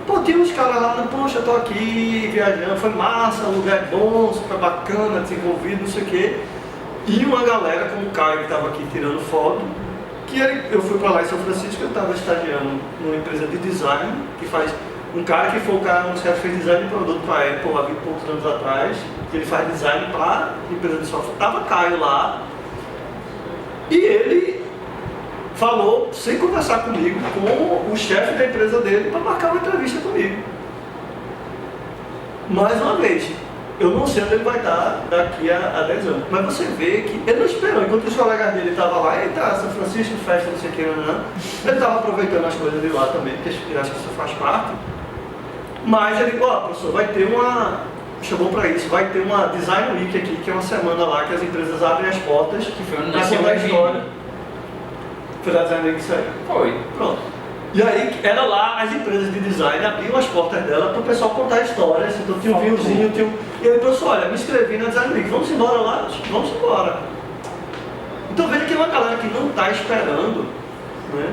D: Pô, tinha uns caras lá, poxa, eu tô aqui viajando, foi massa, o lugar é bom, super bacana, desenvolvido, não sei o quê. E uma galera, como o Caio, que estava aqui tirando foto, eu fui para lá em São Francisco, eu estava estagiando numa empresa de design, que faz um cara que foi um dos caras que fez design de produto para a Apple há 20 e poucos anos atrás, que ele faz design para empresa de software. Estava Caio lá, e ele falou, sem conversar comigo, com o chefe da empresa dele para marcar uma entrevista comigo. Mais uma vez, eu não sei onde ele vai estar daqui a 10 anos, mas você vê que ele não esperou, enquanto os colegas dele estavam lá, eita, São Francisco, festa, não sei o que, não. Ele estava aproveitando as coisas de lá também, porque eu acho que isso faz parte. Mas ele, professor, vai ter chamou para isso, vai ter uma Design Week aqui, que é uma semana lá que as empresas abrem as portas para contar a história. Foi da Design Week isso aí?
B: Foi.
D: Pronto. E aí, era lá, as empresas de design abriam as portas dela para o pessoal contar histórias. Então tinha um vinhozinho, E ele pensou, olha, me inscrevi na Design Week, vamos embora lá? Vamos embora. Então veja que é uma galera que não está esperando, né,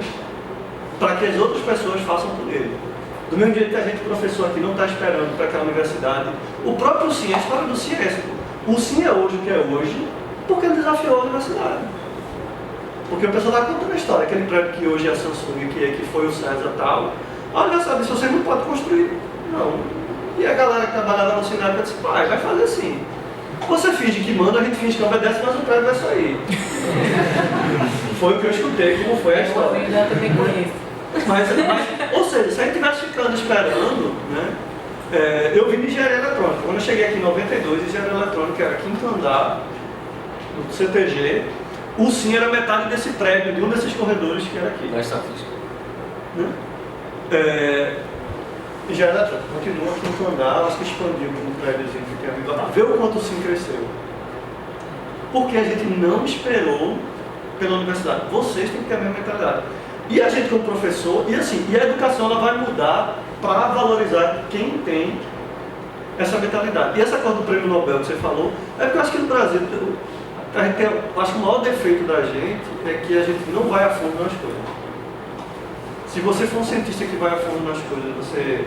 D: para que as outras pessoas façam por ele. Do mesmo jeito que a gente, professor aqui, não está esperando para aquela universidade. O próprio SIM, a história do SIM é essa. O SIM é hoje o que é hoje, porque ele desafiou a universidade. Porque o pessoal está contando a história, aquele prédio que hoje é a Samsung, que foi o César e tal. A universidade disse, você não pode construir. Não. E a galera que trabalhava no cenário disse, pai, vai fazer assim. Você finge que manda, a gente finge que obedece, mas o prédio vai sair. Foi o que eu escutei, como foi a história.
A: Eu também conheço.
D: Mas, ou seja, se a gente estivesse ficando esperando, né, eu vim de engenharia eletrônica. Quando eu cheguei aqui em 92, engenharia eletrônica era quinto andar, do CTG. O SIM era metade desse prédio, de um desses corredores que era aqui.
B: Da estatística.
D: Né? Engenharia eletrônica, continua quinto andar, acho que expandiu um prédiozinho que tem ali. Vê o quanto o SIM cresceu. Porque a gente não esperou pela universidade. Vocês têm que ter a mesma mentalidade. E a gente como professor, e a educação ela vai mudar para valorizar quem tem essa mentalidade. E essa coisa do prêmio Nobel que você falou, é porque eu acho que no Brasil, acho que o maior defeito da gente é que a gente não vai a fundo nas coisas. Se você for um cientista que vai a fundo nas coisas, você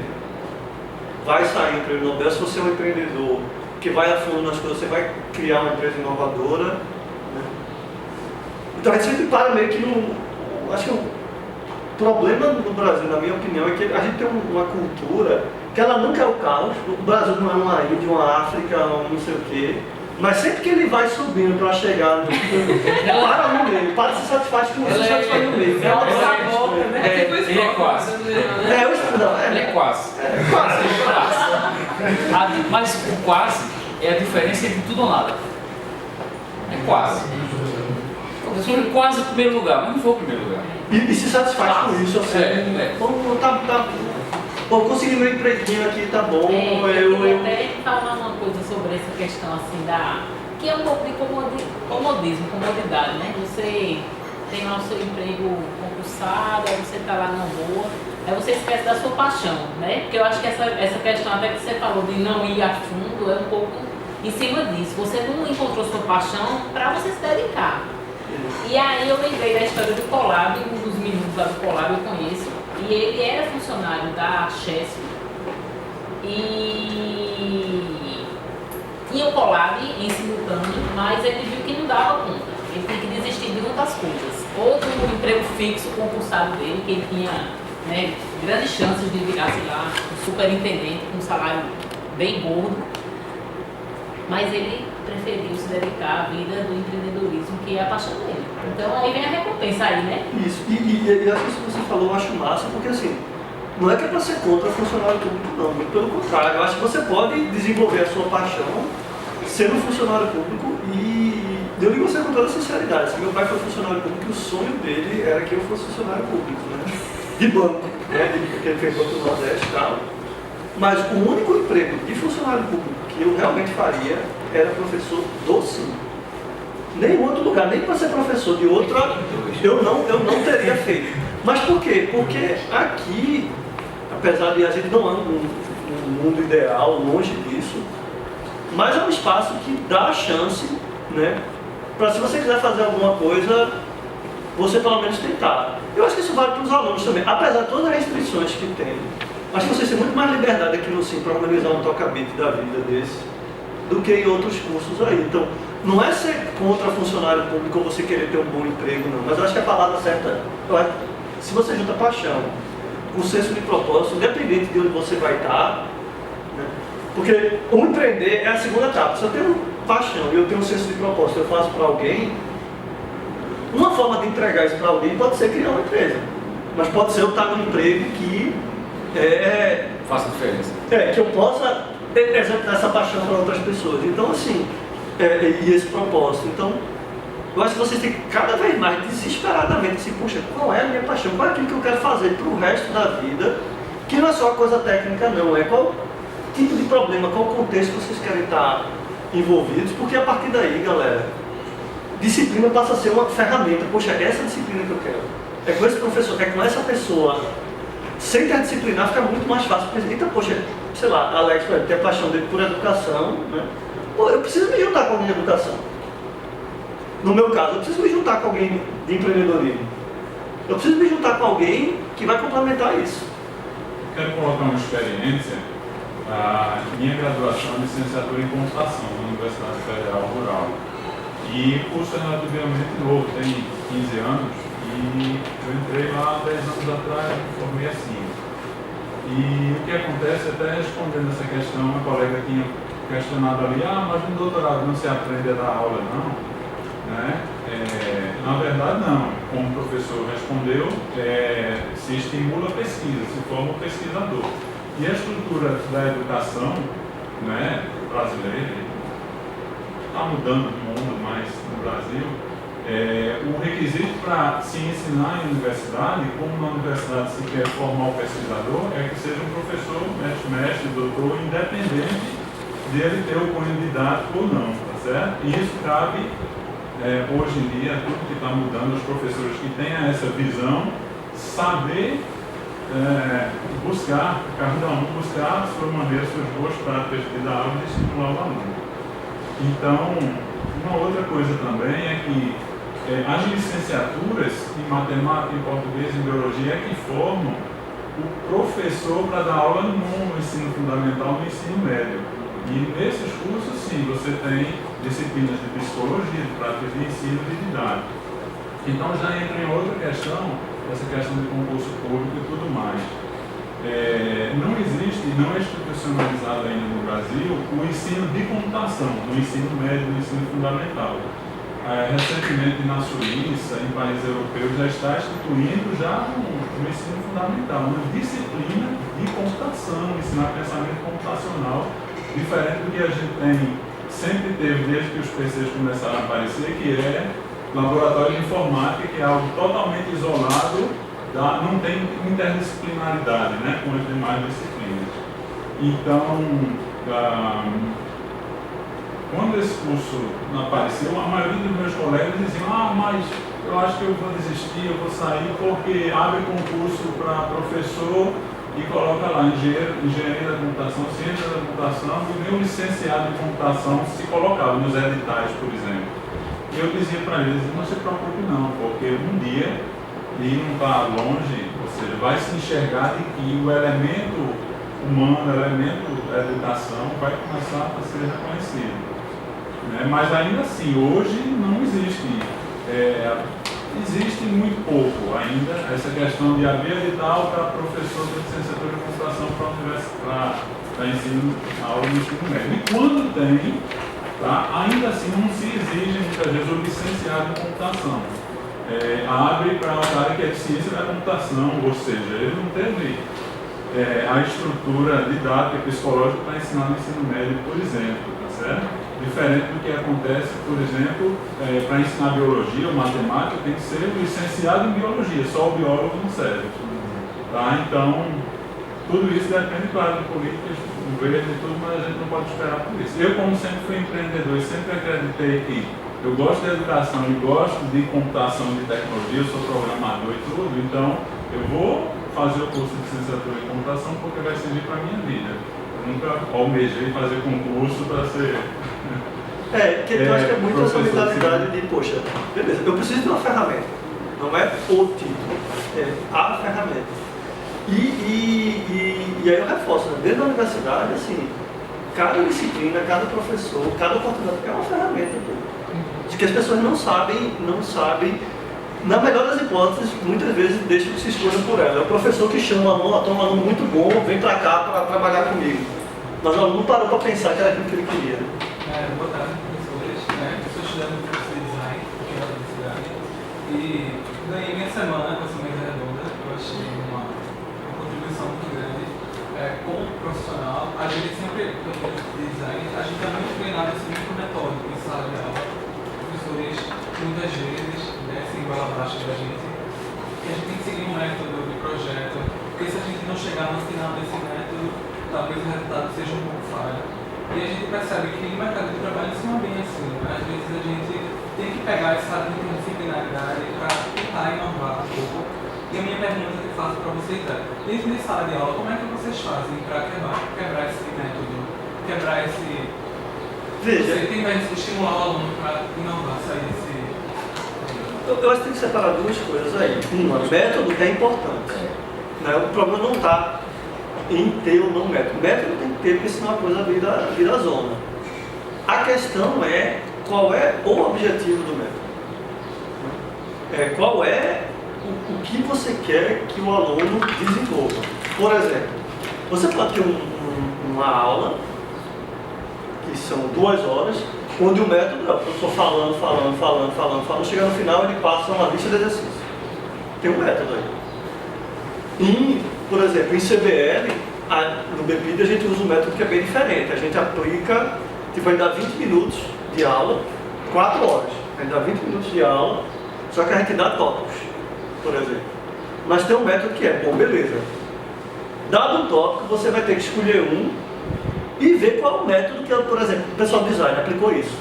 D: vai sair em prêmio Nobel. Se você é um empreendedor que vai a fundo nas coisas, você vai criar uma empresa inovadora. Né? Então a gente sempre para meio que acho que o problema no Brasil, na minha opinião, é que a gente tem uma cultura que ela nunca é o caos. O Brasil não é uma Índia, uma África, não sei o quê. Mas sempre que ele vai subindo para chegar no... para no meio, para se satisfaz com isso, se satisfaz no meio.
A: É uma volta, né?
E: Tipo
B: ele é quase. Ele é quase.
D: Quase.
B: Mas o quase é a diferença entre tudo ou nada. É quase. Eu sou quase o primeiro lugar, mas não vou o primeiro lugar.
D: E se satisfaz com isso, assim. Pô, pô, consegui meu empreguinho aqui, tá bom.
A: Eu queria até falar uma coisa sobre essa questão assim que é um pouco de comodismo, comodidade, né? Você tem lá o seu emprego concursado, aí você tá lá na boa, aí você esquece da sua paixão, né? Porque eu acho que essa questão até que você falou de não ir a fundo é um pouco em cima disso. Você não encontrou sua paixão para você se dedicar. E aí eu lembrei da história do Colab, um dos meninos lá do Colab eu conheço, e ele era funcionário da Chesf e tinha o Colab em simultâneo, mas ele viu que não dava conta, ele tinha que desistir de muitas coisas. Outro emprego fixo concursado dele, que ele tinha, né, grandes chances de virar, sei lá, um superintendente com um salário bem gordo, mas ele preferiu se dedicar à vida do empreendedorismo, que é a paixão dele. Então aí vem a recompensa aí, né?
D: Isso, e acho que isso que você falou eu acho massa, porque assim, não é que é para ser contra funcionário público não, muito pelo contrário, eu acho que você pode desenvolver a sua paixão sendo funcionário público e eu digo você com toda sinceridade, se meu pai foi funcionário público, o sonho dele era que eu fosse funcionário público, né? De banco, né? Porque ele fez banco do Nordeste e tal. Mas o único emprego de funcionário público que eu realmente faria era professor do Sim. Nenhum outro lugar, nem para ser professor de outra, eu não teria feito. Mas por quê? Porque aqui, apesar de a gente não anda num mundo ideal, longe disso, mas é um espaço que dá a chance, né, para se você quiser fazer alguma coisa, você pelo menos tentar. Eu acho que isso vale para os alunos também, apesar de todas as restrições que tem. Acho que vocês têm muito mais liberdade aqui no Sim para organizar um toca-beat da vida desse do que em outros cursos aí. Então, não é ser contra funcionário público ou você querer ter um bom emprego, não. Mas eu acho que a palavra certa é, se você junta paixão com senso de propósito, independente de onde você vai estar, né? Porque o empreender é a segunda etapa. Se eu tenho paixão e eu tenho um senso de propósito, eu faço para alguém, uma forma de entregar isso para alguém pode ser criar uma empresa. Mas pode ser eu estar num emprego que
B: faça diferença.
D: Que eu possa exercer essa paixão para outras pessoas. Então, assim, e esse propósito. Então, eu acho que vocês têm que cada vez mais, desesperadamente, assim, puxa, qual é a minha paixão? Qual é aquilo que eu quero fazer para o resto da vida? Que não é só coisa técnica, não. É qual tipo de problema, qual contexto vocês querem estar envolvidos? Porque a partir daí, galera, disciplina passa a ser uma ferramenta. Poxa, é essa disciplina que eu quero. É com esse professor, é com essa pessoa. Sem interdisciplinar fica muito mais fácil. Porque, então, poxa, sei lá, Alex, por exemplo, tem a paixão dele por educação, né? Pô, eu preciso me juntar com alguém de educação. No meu caso, eu preciso me juntar com alguém de empreendedorismo. Eu preciso me juntar com alguém que vai complementar isso.
C: Quero colocar uma experiência. A minha graduação é licenciatura em computação na Universidade Federal Rural. E o curso é relativamente novo, tem 15 anos. E eu entrei lá 10 anos atrás e me formei assim. E o que acontece, até respondendo essa questão, uma colega tinha questionado ali, mas no doutorado não se aprende a dar aula, não? Né? Na verdade, não. Como o professor respondeu, se estimula a pesquisa, se forma um pesquisador. E a estrutura da educação, né, brasileira, está mudando no mundo, mas no Brasil, o requisito para se ensinar em universidade, como na universidade se quer formar o pesquisador, é que seja um professor, mestre, doutor, independente de ele ter o cunho didático ou não, tá certo? E isso cabe, hoje em dia, tudo que está mudando, os professores que tenham essa visão, saber buscar, cada um buscar a sua maneira, suas boas práticas de dar aula e estimular o aluno. Então, uma outra coisa também é que as licenciaturas em matemática, em português e em biologia é que formam o professor para dar aula no ensino fundamental, no ensino médio. E nesses cursos, sim, você tem disciplinas de psicologia, de práticas de ensino e de didática. Então já entra em outra questão, essa questão de concurso público e tudo mais. não existe, não é institucionalizado ainda no Brasil o ensino de computação, no ensino médio, no ensino fundamental. Recentemente na Suíça, em países europeus, já está instituindo já no ensino fundamental, uma disciplina de computação, ensinar pensamento computacional, diferente do que a gente sempre teve desde que os PCs começaram a aparecer, que é laboratório de informática, que é algo totalmente isolado, não tem interdisciplinaridade, né, com as demais disciplinas. Então, quando esse curso apareceu, a maioria dos meus colegas diziam: mas eu acho que eu vou desistir, eu vou sair, porque abre concurso para professor e coloca lá engenharia da computação, ciência da computação, e nem o licenciado de computação se colocava nos editais, por exemplo. E eu dizia para eles: não se preocupe não, porque um dia, e não está longe, ou seja, vai se enxergar de que o elemento humano, o elemento da educação vai começar a ser reconhecido. Mas ainda assim, hoje não existe. Existe muito pouco ainda essa questão de abrir edital para professor de licenciatura de computação para ensino, aula de ensino médio. E quando tem, ainda assim não se exige muitas vezes o licenciado em computação. Abre para a área que é de ciência da computação, ou seja, ele não teve a estrutura didática e psicológica para ensinar no ensino médio, por exemplo, tá certo? Diferente do que acontece, por exemplo, para ensinar biologia ou matemática, tem que ser licenciado em biologia, só o biólogo não serve. Tá? Então, tudo isso depende, claro, de políticas, governo e tudo, mas a gente não pode esperar por isso. Eu, como sempre fui empreendedor e sempre acreditei que eu gosto de educação e gosto de computação e de tecnologia, eu sou programador e tudo, então eu vou fazer o curso de licenciatura em computação porque vai servir para a minha vida. Eu nunca almejei fazer concurso para ser...
D: Porque eu acho que é muito essa mentalidade de, poxa, beleza, eu preciso de uma ferramenta, não é o título, é a ferramenta. E aí eu reforço, né? Dentro da universidade, assim, cada disciplina, cada professor, cada oportunidade é uma ferramenta, de que as pessoas não sabem, na melhor das hipóteses, muitas vezes deixam que se escolham por ela. É o professor que chama o aluno, um aluno muito bom, vem para cá para trabalhar comigo. Mas o aluno não parou para pensar que era aquilo que ele queria.
G: Boa tarde, professores. Eu estou estudando no curso de design aqui na universidade e ganhei minha semana com essa mesa redonda. Eu achei uma contribuição muito grande. Como profissional, a gente sempre, no curso de design, a gente está muito treinado assim, muito metódico em sala de aula. Professores, muitas vezes, descem igual abaixo da gente, e a gente tem que seguir um método de projeto, porque se a gente não chegar no final desse método, talvez o resultado seja um pouco falho. E a gente percebe que no mercado de trabalho isso não é bem assim, né? Às vezes a gente tem que pegar essa interdisciplinaridade para tentar inovar um pouco. E a minha pergunta que eu faço para vocês é: dentro de sala de aula, como é que vocês fazem para quebrar esse método, quebrar esse... Você tem que estimular o aluno para inovar, sair desse...
D: Eu acho que tem que separar duas coisas aí. Uma, método é importante. Né? O problema não está em ter ou não método. Método tem que ter, porque senão a coisa vira zona. A questão é qual é o objetivo do método. Qual é o que você quer que o aluno desenvolva. Por exemplo, você pode ter uma aula, que são 2 horas, onde o método é o professor falando, chega no final ele passa uma lista de exercícios. Tem um método aí. Por exemplo, em CBL, no BPID a gente usa um método que é bem diferente. A gente aplica, vai dar 20 minutos de aula, 4 horas. A gente dá 20 minutos de aula, só que a gente dá tópicos, por exemplo. Mas tem um método que é, bom, beleza. Dado um tópico, você vai ter que escolher um e ver qual é o método que, por exemplo, o pessoal do design aplicou isso.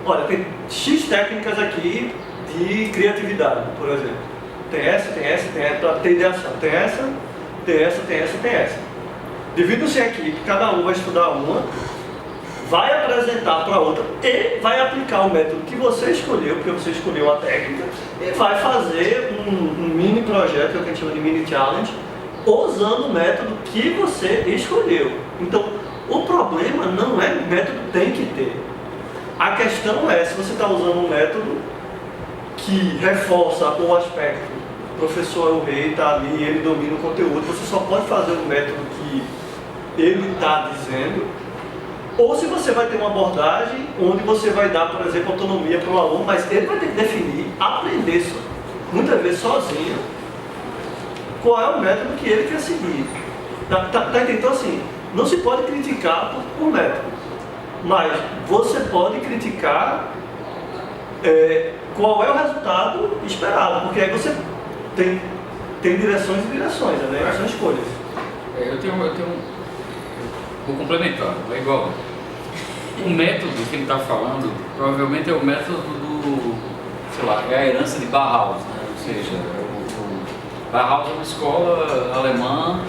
D: Olha, tem X técnicas aqui de criatividade, por exemplo. Tem essa, tem ideação. Tem essa. Dividam-se em equipe, cada um vai estudar uma, vai apresentar para a outra e vai aplicar o método que você escolheu, porque você escolheu a técnica, e vai fazer um mini projeto, que a gente chama de mini challenge, usando o método que você escolheu. Então, o problema não é método tem que ter. A questão é se você está usando um método que reforça o aspecto professor é o rei, está ali, ele domina o conteúdo, você só pode fazer o método que ele está dizendo, ou se você vai ter uma abordagem onde você vai dar, por exemplo, autonomia para o aluno, mas ele vai ter que definir, aprender, muitas vezes sozinho, qual é o método que ele quer seguir. Tá entendendo? Então, assim, não se pode criticar por método, mas você pode criticar qual é o resultado esperado, porque aí você tem direções e direções, né? São escolhas.
B: Vou complementar, é igual. O método que ele está falando, provavelmente é o método sei lá, é a herança de Bauhaus, né? Ou seja, Bauhaus é uma escola alemã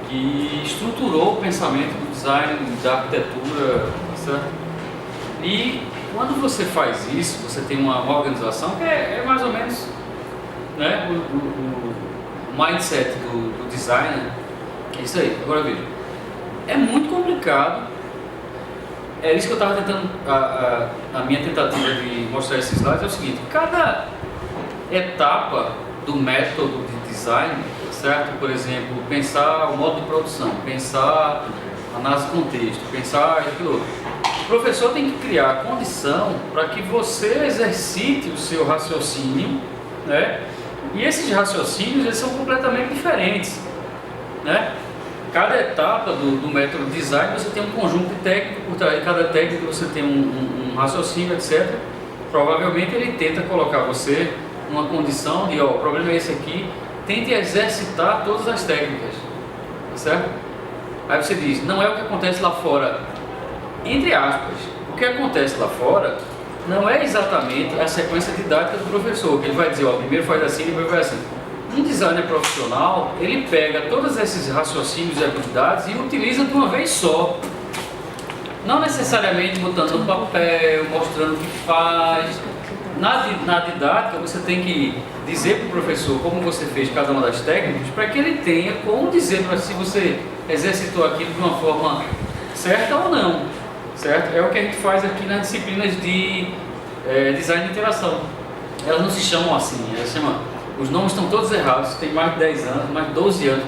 B: que estruturou o pensamento do design, da arquitetura, certo? E quando você faz isso, você tem uma organização que é mais ou menos, né, o mindset do designer, é isso aí. Agora veja, é muito complicado, é isso que eu estava tentando, a minha tentativa de mostrar esses slides é o seguinte: cada etapa do método de design, certo? Por exemplo, pensar o modo de produção, pensar análise de contexto, pensar aquilo. O professor tem que criar a condição para que você exercite o seu raciocínio, né? E esses raciocínios, eles são completamente diferentes, né? Cada etapa do método design, você tem um conjunto de técnicas, por trás de cada técnica você tem um raciocínio, etc. Provavelmente ele tenta colocar você numa condição de, o problema é esse aqui, tente exercitar todas as técnicas, certo? Aí você diz, não é o que acontece lá fora, entre aspas. O que acontece lá fora não é exatamente a sequência didática do professor, que ele vai dizer, primeiro faz assim, depois faz assim. Um designer profissional, ele pega todos esses raciocínios e habilidades e utiliza de uma vez só. Não necessariamente botando no papel, mostrando o que faz. Na didática, você tem que dizer para o professor como você fez cada uma das técnicas, para que ele tenha como dizer para se você exercitou aquilo de uma forma certa ou não. Certo? É o que a gente faz aqui nas disciplinas de design de interação. Elas não se chamam assim, elas se chamam... Os nomes estão todos errados, tem mais de 10 anos, mais de 12 anos.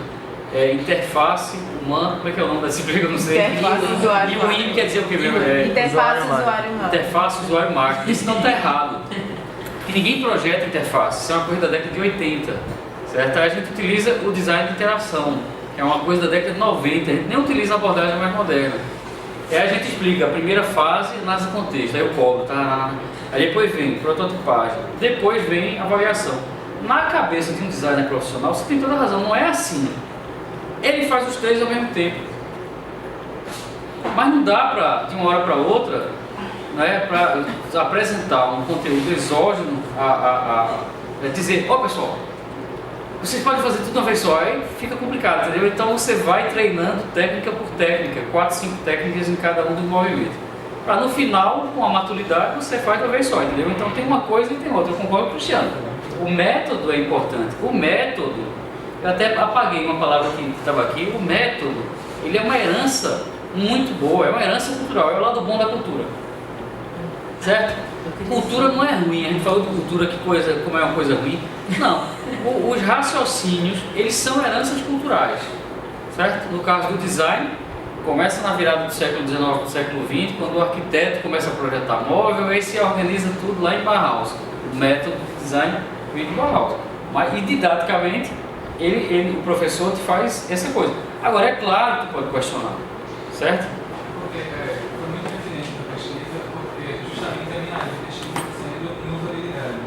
B: Interface humana, como é que é o nome da disciplina? Eu não sei.
H: Interface usuário
B: E o I quer dizer o que mesmo?
H: Interface usuário máquina.
B: Interface usuário máquina. Isso não está errado. E ninguém projeta interface, isso é uma coisa da década de 80. Certo? Aí a gente utiliza o design de interação, que é uma coisa da década de 90. A gente nem utiliza a abordagem mais moderna. Aí a gente explica a primeira fase, análise de contexto, aí eu cobro, tá? Aí depois vem prototipagem, depois vem avaliação. Na cabeça de um designer profissional, você tem toda a razão, não é assim. Ele faz os três ao mesmo tempo. Mas não dá de uma hora para outra, né, para apresentar um conteúdo exógeno, dizer, pessoal, vocês podem fazer tudo de uma vez só, aí fica complicado, entendeu? Então você vai treinando técnica por técnica, 4, 5 técnicas em cada um dos movimentos. Para no final, com a maturidade, você faz de uma vez só, entendeu? Então tem uma coisa e tem outra, eu concordo com o Cristiano. O método é importante. O método, eu até apaguei uma palavra que estava aqui, o método, ele é uma herança muito boa, é uma herança cultural, é o lado bom da cultura. Certo? Cultura não é ruim, a gente falou de cultura, como é uma coisa ruim. Não, os raciocínios, eles são heranças culturais. Certo? No caso do design, começa na virada do século XIX para o século XX, quando o arquiteto começa a projetar móvel, aí se organiza tudo lá em Bauhaus. O método de design vem de Bauhaus. E didaticamente, o professor te faz essa coisa. Agora, é claro que tu pode questionar, certo?
G: Porque foi muito pertinente a pesquisa, porque justamente a minha área de pesquisa está sendo em usabilidade.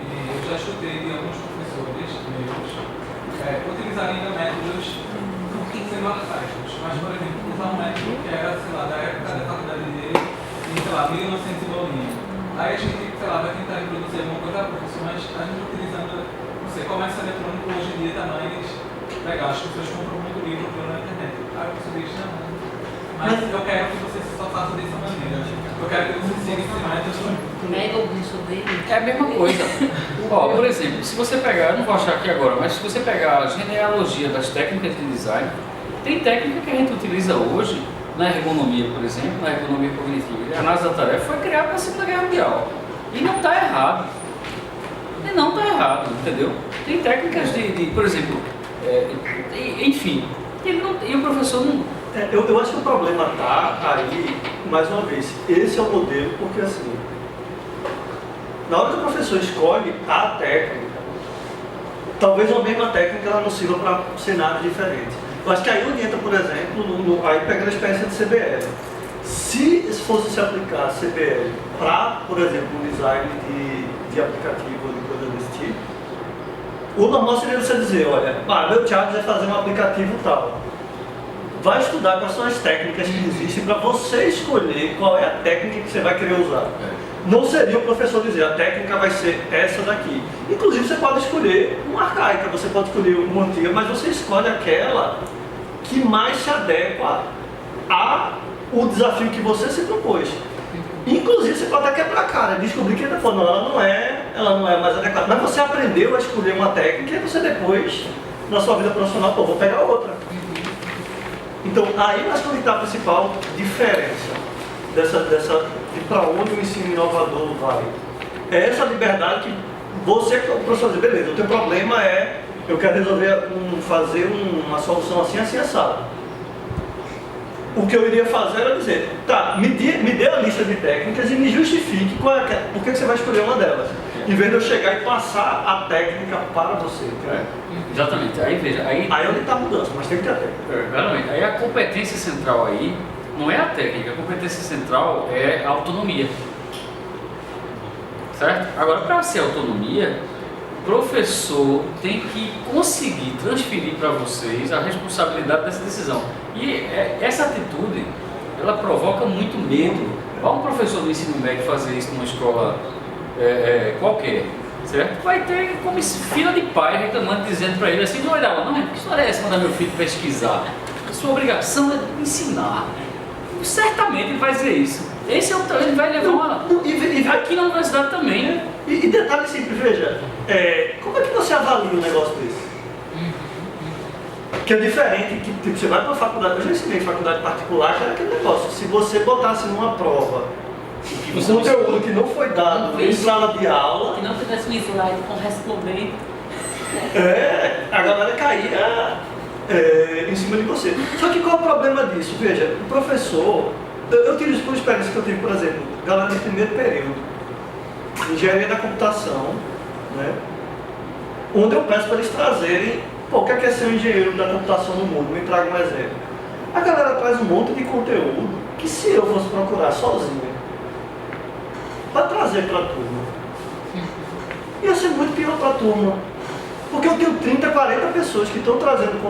G: E eu já escutei de alguns professores meus utilizarem ainda métodos sendo arcaicos, mas, por exemplo, usar um método que era, sei lá, da época da faculdade dele, em, sei lá, 1900 e bolinha. Aí a gente, sei lá, vai tentar reproduzir alguma coisa, professor, mas a gente utilizando, não sei, comércio eletrônico hoje em dia está mais legal, as pessoas compram muito livro pela internet. Aí o professor diz, não, mas eu quero que você só faça dessa maneira. Eu quero que você siga esse método.
A: Mega o bucho dele.
B: É a mesma coisa. Por exemplo, se você pegar, eu não vou achar aqui agora, mas se você pegar a genealogia das técnicas de design, tem técnica que a gente utiliza hoje, na ergonomia, por exemplo, na ergonomia cognitiva. A análise da tarefa foi criada para a Segunda Guerra Mundial. E não está errado. Entendeu? Tem técnicas por exemplo, enfim, e o professor não...
D: Eu acho que o problema está aí, mais uma vez, esse é o modelo, porque assim, na hora que o professor escolhe a técnica, talvez a mesma técnica ela não sirva para cenários diferentes. Eu acho que aí onde entra, por exemplo, aí pegando a experiência de CBL. Se fosse se aplicar CBL para, por exemplo, um design de aplicativo ou de coisa desse tipo, o normal seria você dizer, olha, meu Thiago vai fazer um aplicativo tal. Vai estudar quais são as técnicas que existem para você escolher qual é a técnica que você vai querer usar. Não seria o professor dizer, a técnica vai ser essa daqui. Inclusive você pode escolher uma arcaica, você pode escolher uma antiga, mas você escolhe aquela que mais se adequa ao desafio que você se propôs. Inclusive você pode até quebrar a cara, descobrir que depois não, ela não é mais adequada. Mas você aprendeu a escolher uma técnica e você depois, na sua vida profissional, vou pegar outra. Então, aí eu acho que está a principal diferença de para onde o ensino inovador vai. É essa liberdade que você, o professor, diz, beleza, o teu problema é, eu quero resolver, fazer uma solução assim, assim, assado. O que eu iria fazer era dizer, tá, me dê a lista de técnicas e me justifique por que você vai escolher uma delas. Em vez de eu chegar e passar a técnica para você.
B: Exatamente. Aí veja, aí
D: onde está a mudança, mas tem que ter a técnica.
B: Exatamente. Aí a competência central aí não é a técnica, a competência central é a autonomia. Certo? Agora, para ser autonomia, o professor tem que conseguir transferir para vocês a responsabilidade dessa decisão. E essa atitude, ela provoca muito medo. Vai um professor do ensino médio fazer isso numa escola qualquer, certo? Vai ter como fila de pai reclamando, dizendo para ele assim, não olha lá, não, que história é essa, mandar meu filho pesquisar? A sua obrigação é ensinar. Certamente ele vai dizer isso. Esse é o ele vai levar uma... aqui na universidade também.
D: E detalhe simples, veja, como é que você avalia um negócio desse? Que é diferente, que tipo, você vai para uma faculdade, eu já ensinei em faculdade particular, que era aquele negócio, se você botasse numa prova um conteúdo que não foi dado em sala de aula,
A: que não tivesse um slide com respondente,
D: a galera caía em cima de você. Só que qual é o problema disso? Veja, o professor, eu tiro isso por experiência que eu tive, por exemplo, galera de primeiro período, engenharia da computação, né? Onde eu peço para eles trazerem, o que é ser um engenheiro da computação no mundo? Me traga um exemplo. A galera traz um monte de conteúdo que se eu fosse procurar sozinho, para trazer para a turma, ia ser muito pior para a turma. Porque eu tenho 30, 40 pessoas que estão trazendo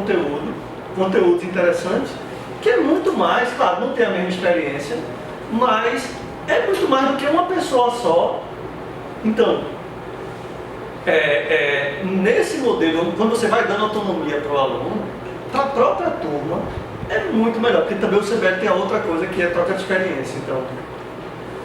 D: conteúdos interessantes, que é muito mais, claro, não tem a mesma experiência, mas é muito mais do que uma pessoa só. Então, nesse modelo, quando você vai dando autonomia para o aluno, para a própria turma, é muito melhor, porque também o CBL tem a outra coisa que é troca de experiência. Então,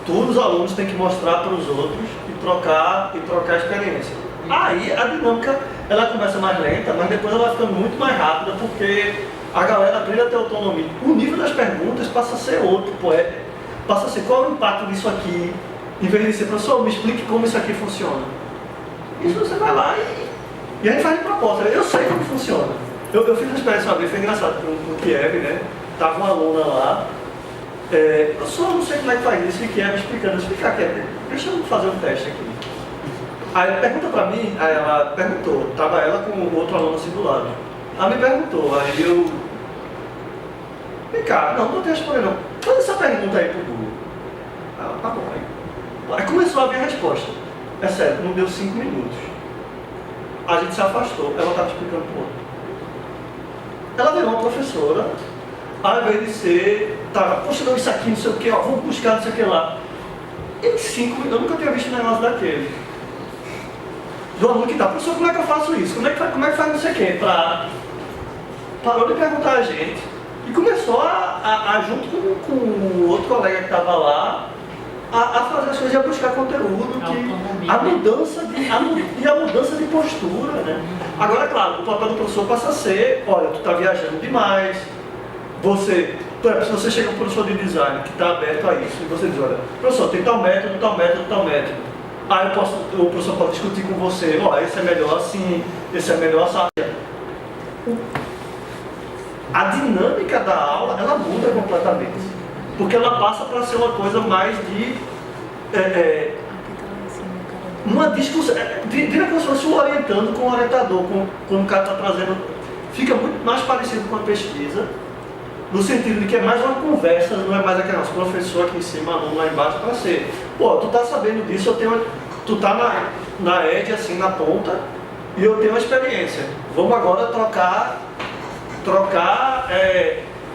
D: todos os alunos têm que mostrar para os outros e trocar a experiência. Aí a dinâmica ela começa mais lenta, mas depois ela vai ficando muito mais rápida, porque a galera aprende a ter autonomia. O nível das perguntas passa a ser outro, passa a ser qual é o impacto disso aqui, em vez de ser, professor, me explique como isso aqui funciona. Isso você vai lá e a gente faz de proposta. Eu sei como funciona. Eu fiz uma experiência uma vez, foi engraçado, no Kiev, né? Tava uma aluna lá, professor, não sei como é que faz isso, e Kiev explicando, explicar Kiev, deixa eu fazer um teste aqui. Aí pergunta pra mim, aí ela perguntou, tava ela com o outro aluno assim do lado. Ela me perguntou, aí eu... Vem cá, não tem responder não. Faz essa pergunta aí pro Google. Ela, tá bom, aí começou a vir a resposta. É sério, não deu 5 minutos. A gente se afastou, ela estava explicando pro outro. Ela virou uma professora, ao invés de ser, poxa, não, isso aqui, não sei o que, vamos buscar não sei o que lá. Em 5 minutos, eu nunca tinha visto um negócio daquele. Do aluno que professor, como é que eu faço isso? Como é que faz não sei o que? Parou de perguntar a gente e começou junto com o outro colega que estava lá, a fazer as coisas e a buscar conteúdo, a mudança de postura, né? Agora, claro, o papel do professor passa a ser, olha, tu está viajando demais, se você chega para um professor de design que está aberto a isso, e você diz, olha, professor, tem tal método, tal método, tal método. Aí o professor pode discutir com você, esse é melhor assim, esse é melhor assim. A dinâmica da aula, ela muda completamente. Porque ela passa para ser uma coisa mais de uma discussão, vira como se fosse um orientando com o orientador, quando o cara está trazendo, fica muito mais parecido com a pesquisa, no sentido de que é mais uma conversa, não é mais aquele nosso professor aqui em cima, aluno lá embaixo, para ser, tu tá sabendo disso, tu tá na edge, assim, na ponta, e eu tenho uma experiência, vamos agora trocar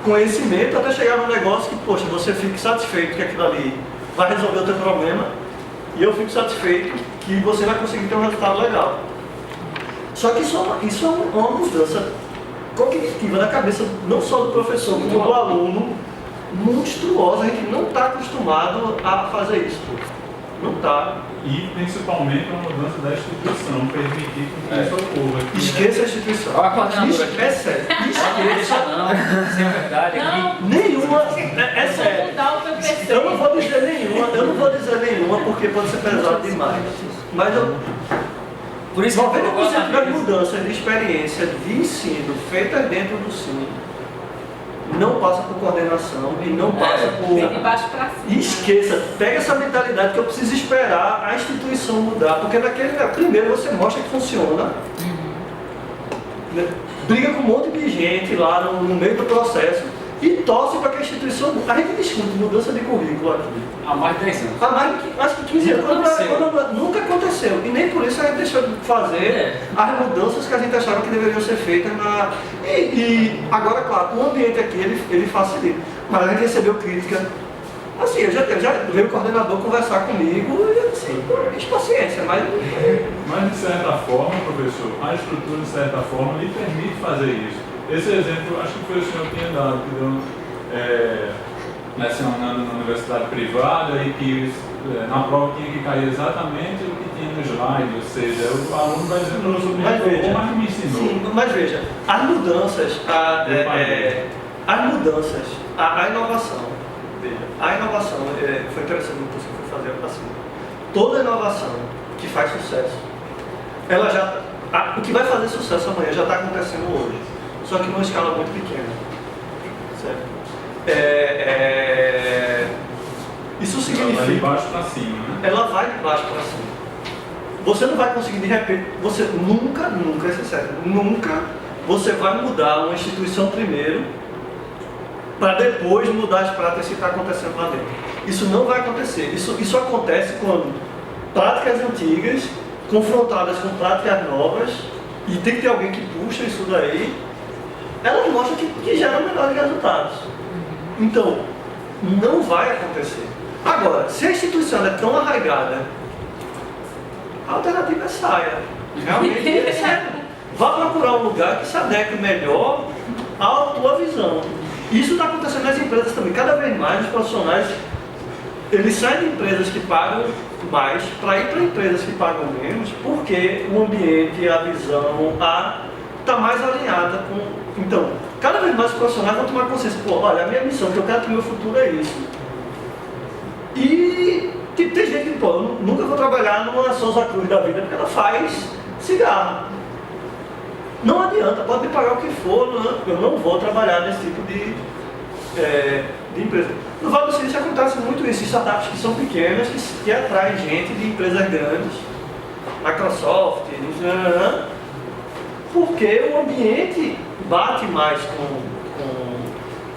D: conhecimento até chegar num negócio que, poxa, você fique satisfeito que aquilo ali vai resolver o teu problema, e eu fico satisfeito que você vai conseguir ter um resultado legal. Só que isso é uma mudança cognitiva na cabeça, não só do professor, como do aluno, monstruosa. A gente não está acostumado a fazer isso. Não está.
C: E principalmente a mudança da instituição, permitir que isso ocorra.
D: Esqueça a instituição.
B: Olha a coordenadora aqui.
D: É sério. Esqueça.
B: Não, isso é verdade.
A: Não.
D: Nenhuma. É sério.
A: Vou mudar o PPC.
D: Eu não vou dizer nenhuma porque pode ser pesado demais. Mas
B: Por isso que eu
D: 90% das mudanças de experiência de ensino feitas dentro do SIM não passa por coordenação e não passa por...
A: De baixo para cima.
D: Esqueça, pega essa mentalidade que eu preciso esperar a instituição mudar, porque primeiro você mostra que funciona, briga com um monte de gente lá no meio do processo e torce para que a instituição mude. A gente discute mudança de currículo aqui.
B: Há mais de 10 anos.
D: Há mais de acho que 15 anos. Nunca aconteceu. E nem por isso a gente deixou de fazer as mudanças que a gente achava que deveriam ser feitas E agora, claro, o ambiente aqui ele facilita. Mas a gente recebeu crítica. Assim, eu já veio o coordenador conversar comigo e assim, paciência, mas
C: de certa forma, professor, a estrutura de certa forma lhe permite fazer isso. Esse exemplo, acho que foi o senhor que tinha dado, que deu lecionando na universidade privada e que na prova tinha que cair exatamente o que tinha no slide, ou seja, o aluno vai dizer, professor, mas me ensinou.
D: Sim, mas veja, as mudanças, a inovação, foi interessante o que você foi fazer assim. Toda inovação que faz sucesso, o que vai fazer sucesso amanhã já está acontecendo hoje, só que numa escala muito pequena, certo? Isso significa... Ela vai de baixo para cima, né? Ela vai de baixo para cima. Você não vai conseguir de repente, você nunca, isso é sério, nunca você vai mudar uma instituição primeiro para depois mudar as práticas que está acontecendo lá dentro. Isso não vai acontecer. Isso acontece quando práticas antigas confrontadas com práticas novas, e tem que ter alguém que puxa isso daí, elas mostram que geram melhores resultados. Então, não vai acontecer. Agora, se a instituição é tão arraigada, a alternativa é saia. Realmente é sério. Vá procurar um lugar que se adeque melhor à tua visão. Isso está acontecendo nas empresas também. Cada vez mais os profissionais, eles saem de empresas que pagam mais para ir para empresas que pagam menos, porque o ambiente, a visão, está mais alinhada com... Então, cada vez mais os profissionais vão tomar consciência. Olha, a minha missão, que eu quero que o meu futuro é isso. E tem gente que, eu nunca vou trabalhar numa Souza Cruz da vida, porque ela faz cigarro. Não adianta, pode me pagar o que for, eu não vou trabalhar nesse tipo de empresa. No Vale do Silício acontece muito isso, startups que são pequenas, que atraem gente de empresas grandes, Microsoft, porque o ambiente bate mais com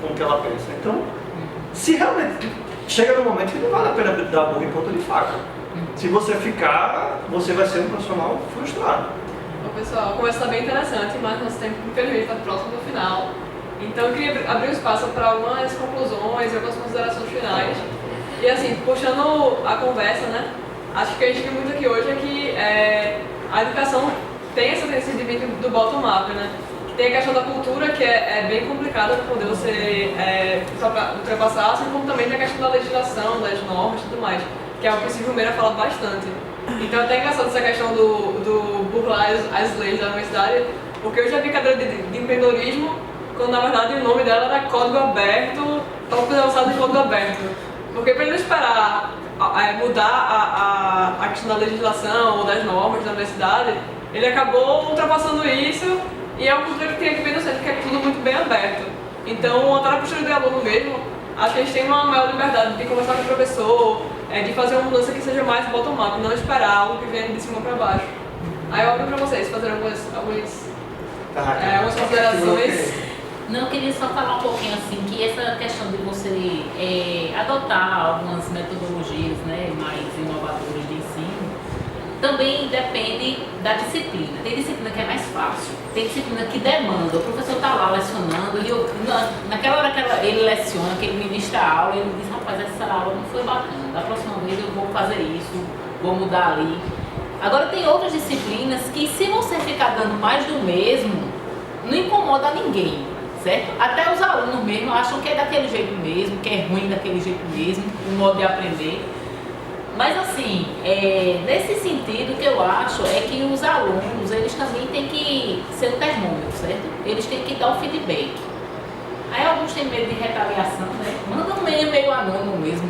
D: o que ela pensa. Então, se realmente chega num momento que não vale a pena dar burro em ponta de faca. Se você ficar, você vai ser um profissional frustrado.
E: Bom, pessoal, a conversa está bem interessante, mas nosso tempo, infelizmente, está próximo do final. Então, eu queria abrir um espaço para algumas conclusões e algumas considerações finais. E, assim, puxando a conversa, né? Acho que o que a gente viu muito aqui hoje é que a educação tem essa tendência de vir do bottom-up, né? Tem a questão da cultura, que é bem complicada para poder você ultrapassar, assim como também tem a questão da legislação, das normas e tudo mais, que é o que o Silvio Meira fala bastante. Então é até engraçado essa questão do burlar as leis da universidade, porque eu já vi cadeira de empreendedorismo, quando na verdade o nome dela era Código Aberto, tópicos avançados de Código Aberto. Porque para ele não esperar mudar a questão da legislação ou das normas da universidade, ele acabou ultrapassando isso e é uma cultura que tem aqui bem no centro, que é tudo muito bem aberto. Então, até na postura do aluno mesmo, acho que a gente tem uma maior liberdade de conversar com o professor, de fazer uma mudança que seja mais bottom-up, não esperar algo que venha de cima para baixo. Aí eu abro para vocês fazerem algumas considerações.
A: Não, eu queria só falar um pouquinho assim, que essa questão de você adotar algumas metodologias, né, mais inovadoras de ensino, também depende da disciplina. Tem disciplina que é mais fácil, tem disciplina que demanda. O professor está lá lecionando e naquela hora que ele leciona, que ele ministra a aula, ele diz, rapaz, essa aula não foi bacana, da próxima vez eu vou fazer isso, vou mudar ali. Agora tem outras disciplinas que, se você ficar dando mais do mesmo, não incomoda ninguém, certo? Até os alunos mesmo acham que é daquele jeito mesmo, que é ruim daquele jeito mesmo, o modo de aprender. Mas assim, nesse sentido, o que eu acho é que os alunos, eles também têm que ser o termômetro, certo? Eles têm que dar o feedback. Aí alguns têm medo de retaliação, né? Manda um e-mail meio anônimo mesmo.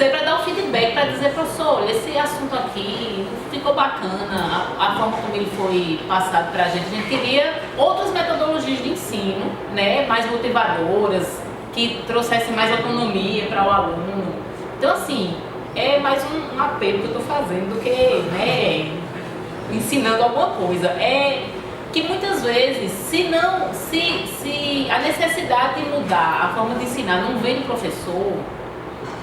A: para dar o feedback, para dizer, professor, olha, esse assunto aqui não ficou bacana, a forma como ele foi passado para a gente queria outras metodologias de ensino, né, mais motivadoras, que trouxessem mais autonomia para o aluno. Então, assim, é mais um apelo que eu estou fazendo do que, né, ensinando alguma coisa. É que muitas vezes, se a necessidade de mudar a forma de ensinar não vem do professor,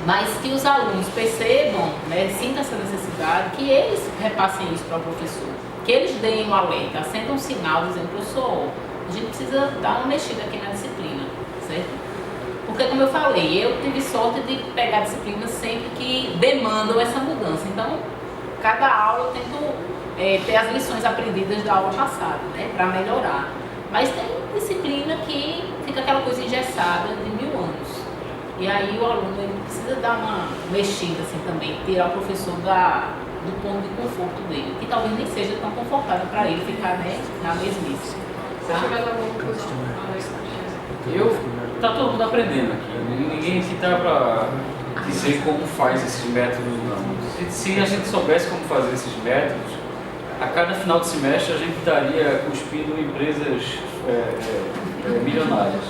A: mas que os alunos percebam, né, sintam essa necessidade, que eles repassem isso para o professor, que eles deem um alerta, acendam um sinal dizendo, professor, a gente precisa dar uma mexida aqui na disciplina, certo? Porque, como eu falei, eu tive sorte de pegar disciplinas sempre que demandam essa mudança. Então, cada aula eu tento ter as lições aprendidas da aula passada, né, para melhorar. Mas tem disciplina que fica aquela coisa engessada de 1000 anos. E aí o aluno ele precisa dar uma mexida assim também, tirar o professor do ponto de conforto dele, que talvez nem seja tão confortável para ele ficar, né, na mesmice.
B: Tá todo mundo aprendendo aqui, ninguém aqui tá para dizer como faz esses métodos não. Se a gente soubesse como fazer esses métodos, a cada final de semestre a gente estaria cuspindo empresas milionárias.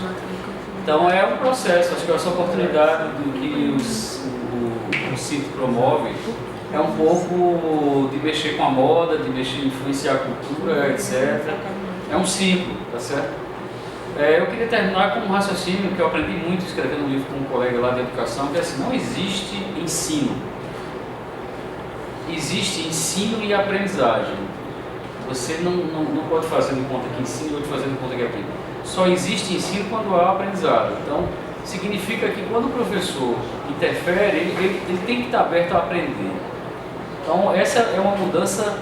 B: Então é um processo, acho que essa oportunidade do que o CIT promove é um pouco de mexer com a moda, de influenciar a cultura, etc. É um ciclo, tá certo? Eu queria terminar com um raciocínio que eu aprendi muito escrevendo um livro com um colega lá de educação, que é assim, não existe ensino. Existe ensino e aprendizagem. Você não pode fazer de conta que ensina e outro fazer de conta que aprende. Só existe ensino quando há aprendizado. Então, significa que quando o professor interfere, ele tem que estar aberto a aprender. Então, essa é uma mudança,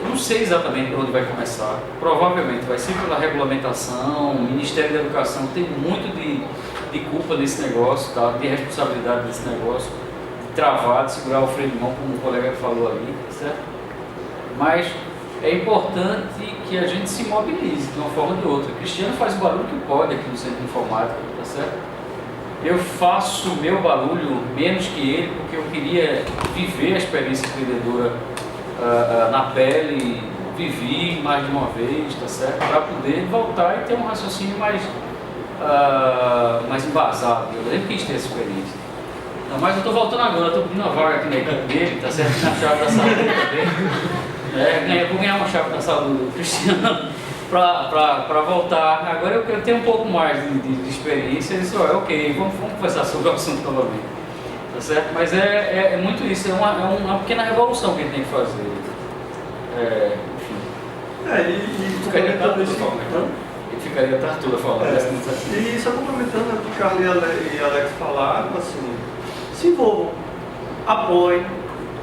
B: eu não sei exatamente por onde vai começar. Provavelmente vai ser pela regulamentação, o Ministério da Educação tem muito de culpa nesse negócio, tá? De responsabilidade desse negócio, de travar, de segurar o freio de mão, como o colega falou ali, certo? Mas é importante que a gente se mobilize de uma forma ou de outra. O Cristiano faz o barulho que pode aqui no Centro de Informática, tá certo? Eu faço o meu barulho menos que ele, porque eu queria viver a experiência empreendedora na pele, vivi mais de uma vez, tá certo? Para poder voltar e ter um raciocínio mais embasado. Eu nem quis ter essa experiência. Não, mas eu estou voltando agora, estou pedindo uma vaga aqui na equipe dele, tá certo? Na chave da sala dele. Vou ganhar uma chave da sala do Cristiano para voltar. Agora eu tenho um pouco mais de experiência. Ele disse, ok, vamos conversar sobre o assunto novamente. Tá certo? Mas é muito isso, é uma pequena revolução que a gente tem que fazer. Enfim. Ficaria tartuda falando.
D: E só complementando o que Carlos e Alex falaram, assim, se envolvam, apoiem,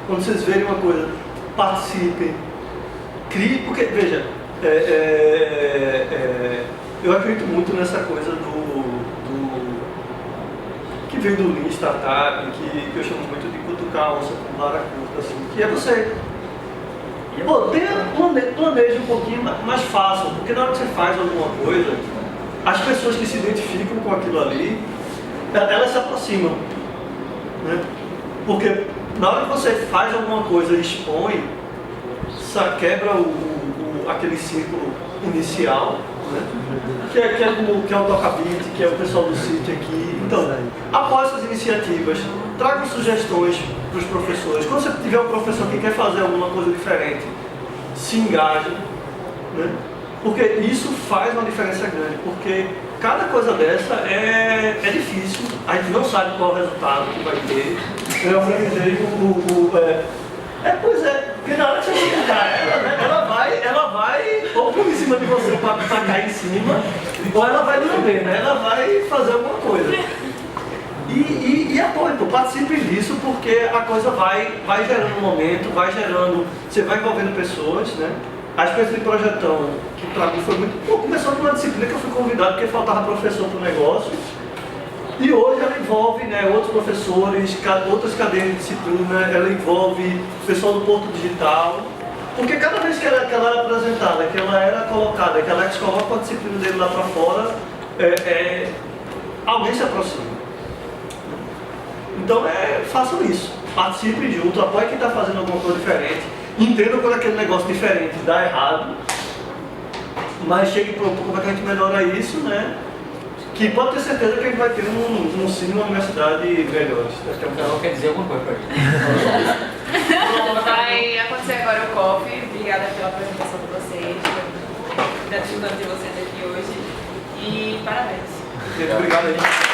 D: quando vocês verem uma coisa, participem, criem, porque, veja, eu acredito muito nessa coisa que veio do Lean Startup, que eu chamo muito de cutucar a onça com vara curta, assim, que é você planeja um pouquinho, mas faça, porque na hora que você faz alguma coisa, as pessoas que se identificam com aquilo ali, elas se aproximam. né? Porque na hora que você faz alguma coisa e expõe, quebra aquele círculo inicial, né? que é o Tocabit, que é o pessoal do sítio aqui. Então, após essas iniciativas, traga sugestões para os professores. Quando você tiver um professor que quer fazer alguma coisa diferente, se engaje, né? Porque isso faz uma diferença grande, porque cada coisa dessa é difícil, a gente não sabe qual é o resultado que vai ter. Eu organizei pois é, porque na hora que você explicar ela, né, ela vai ou por em cima de você para cair em cima, ou ela vai lamber, né? Ela vai fazer alguma coisa. E apoie, participe disso, porque a coisa vai gerando um momento, você vai envolvendo pessoas, né? A experiência de projetão, que para mim foi muito... começou com uma disciplina que eu fui convidado porque faltava professor para o negócio. E hoje ela envolve, né, outros professores, outras cadeiras de disciplina, ela envolve o pessoal do Porto Digital. Porque cada vez que ela era apresentada, que ela era colocada, que ela coloca a disciplina dele lá para fora, alguém se aproxima. Então façam isso, participem junto, apoie quem está fazendo alguma coisa diferente, entendam quando aquele negócio diferente dá errado, mas chegue para como é que a gente melhora isso, né? Que pode ter certeza que a gente vai ter um ensino e uma universidade melhores.
B: Ela quer dizer alguma coisa para gente.
E: Vai acontecer agora o coffee. Obrigada pela apresentação de vocês, da estudante de vocês aqui hoje. E parabéns.
D: Obrigado aí.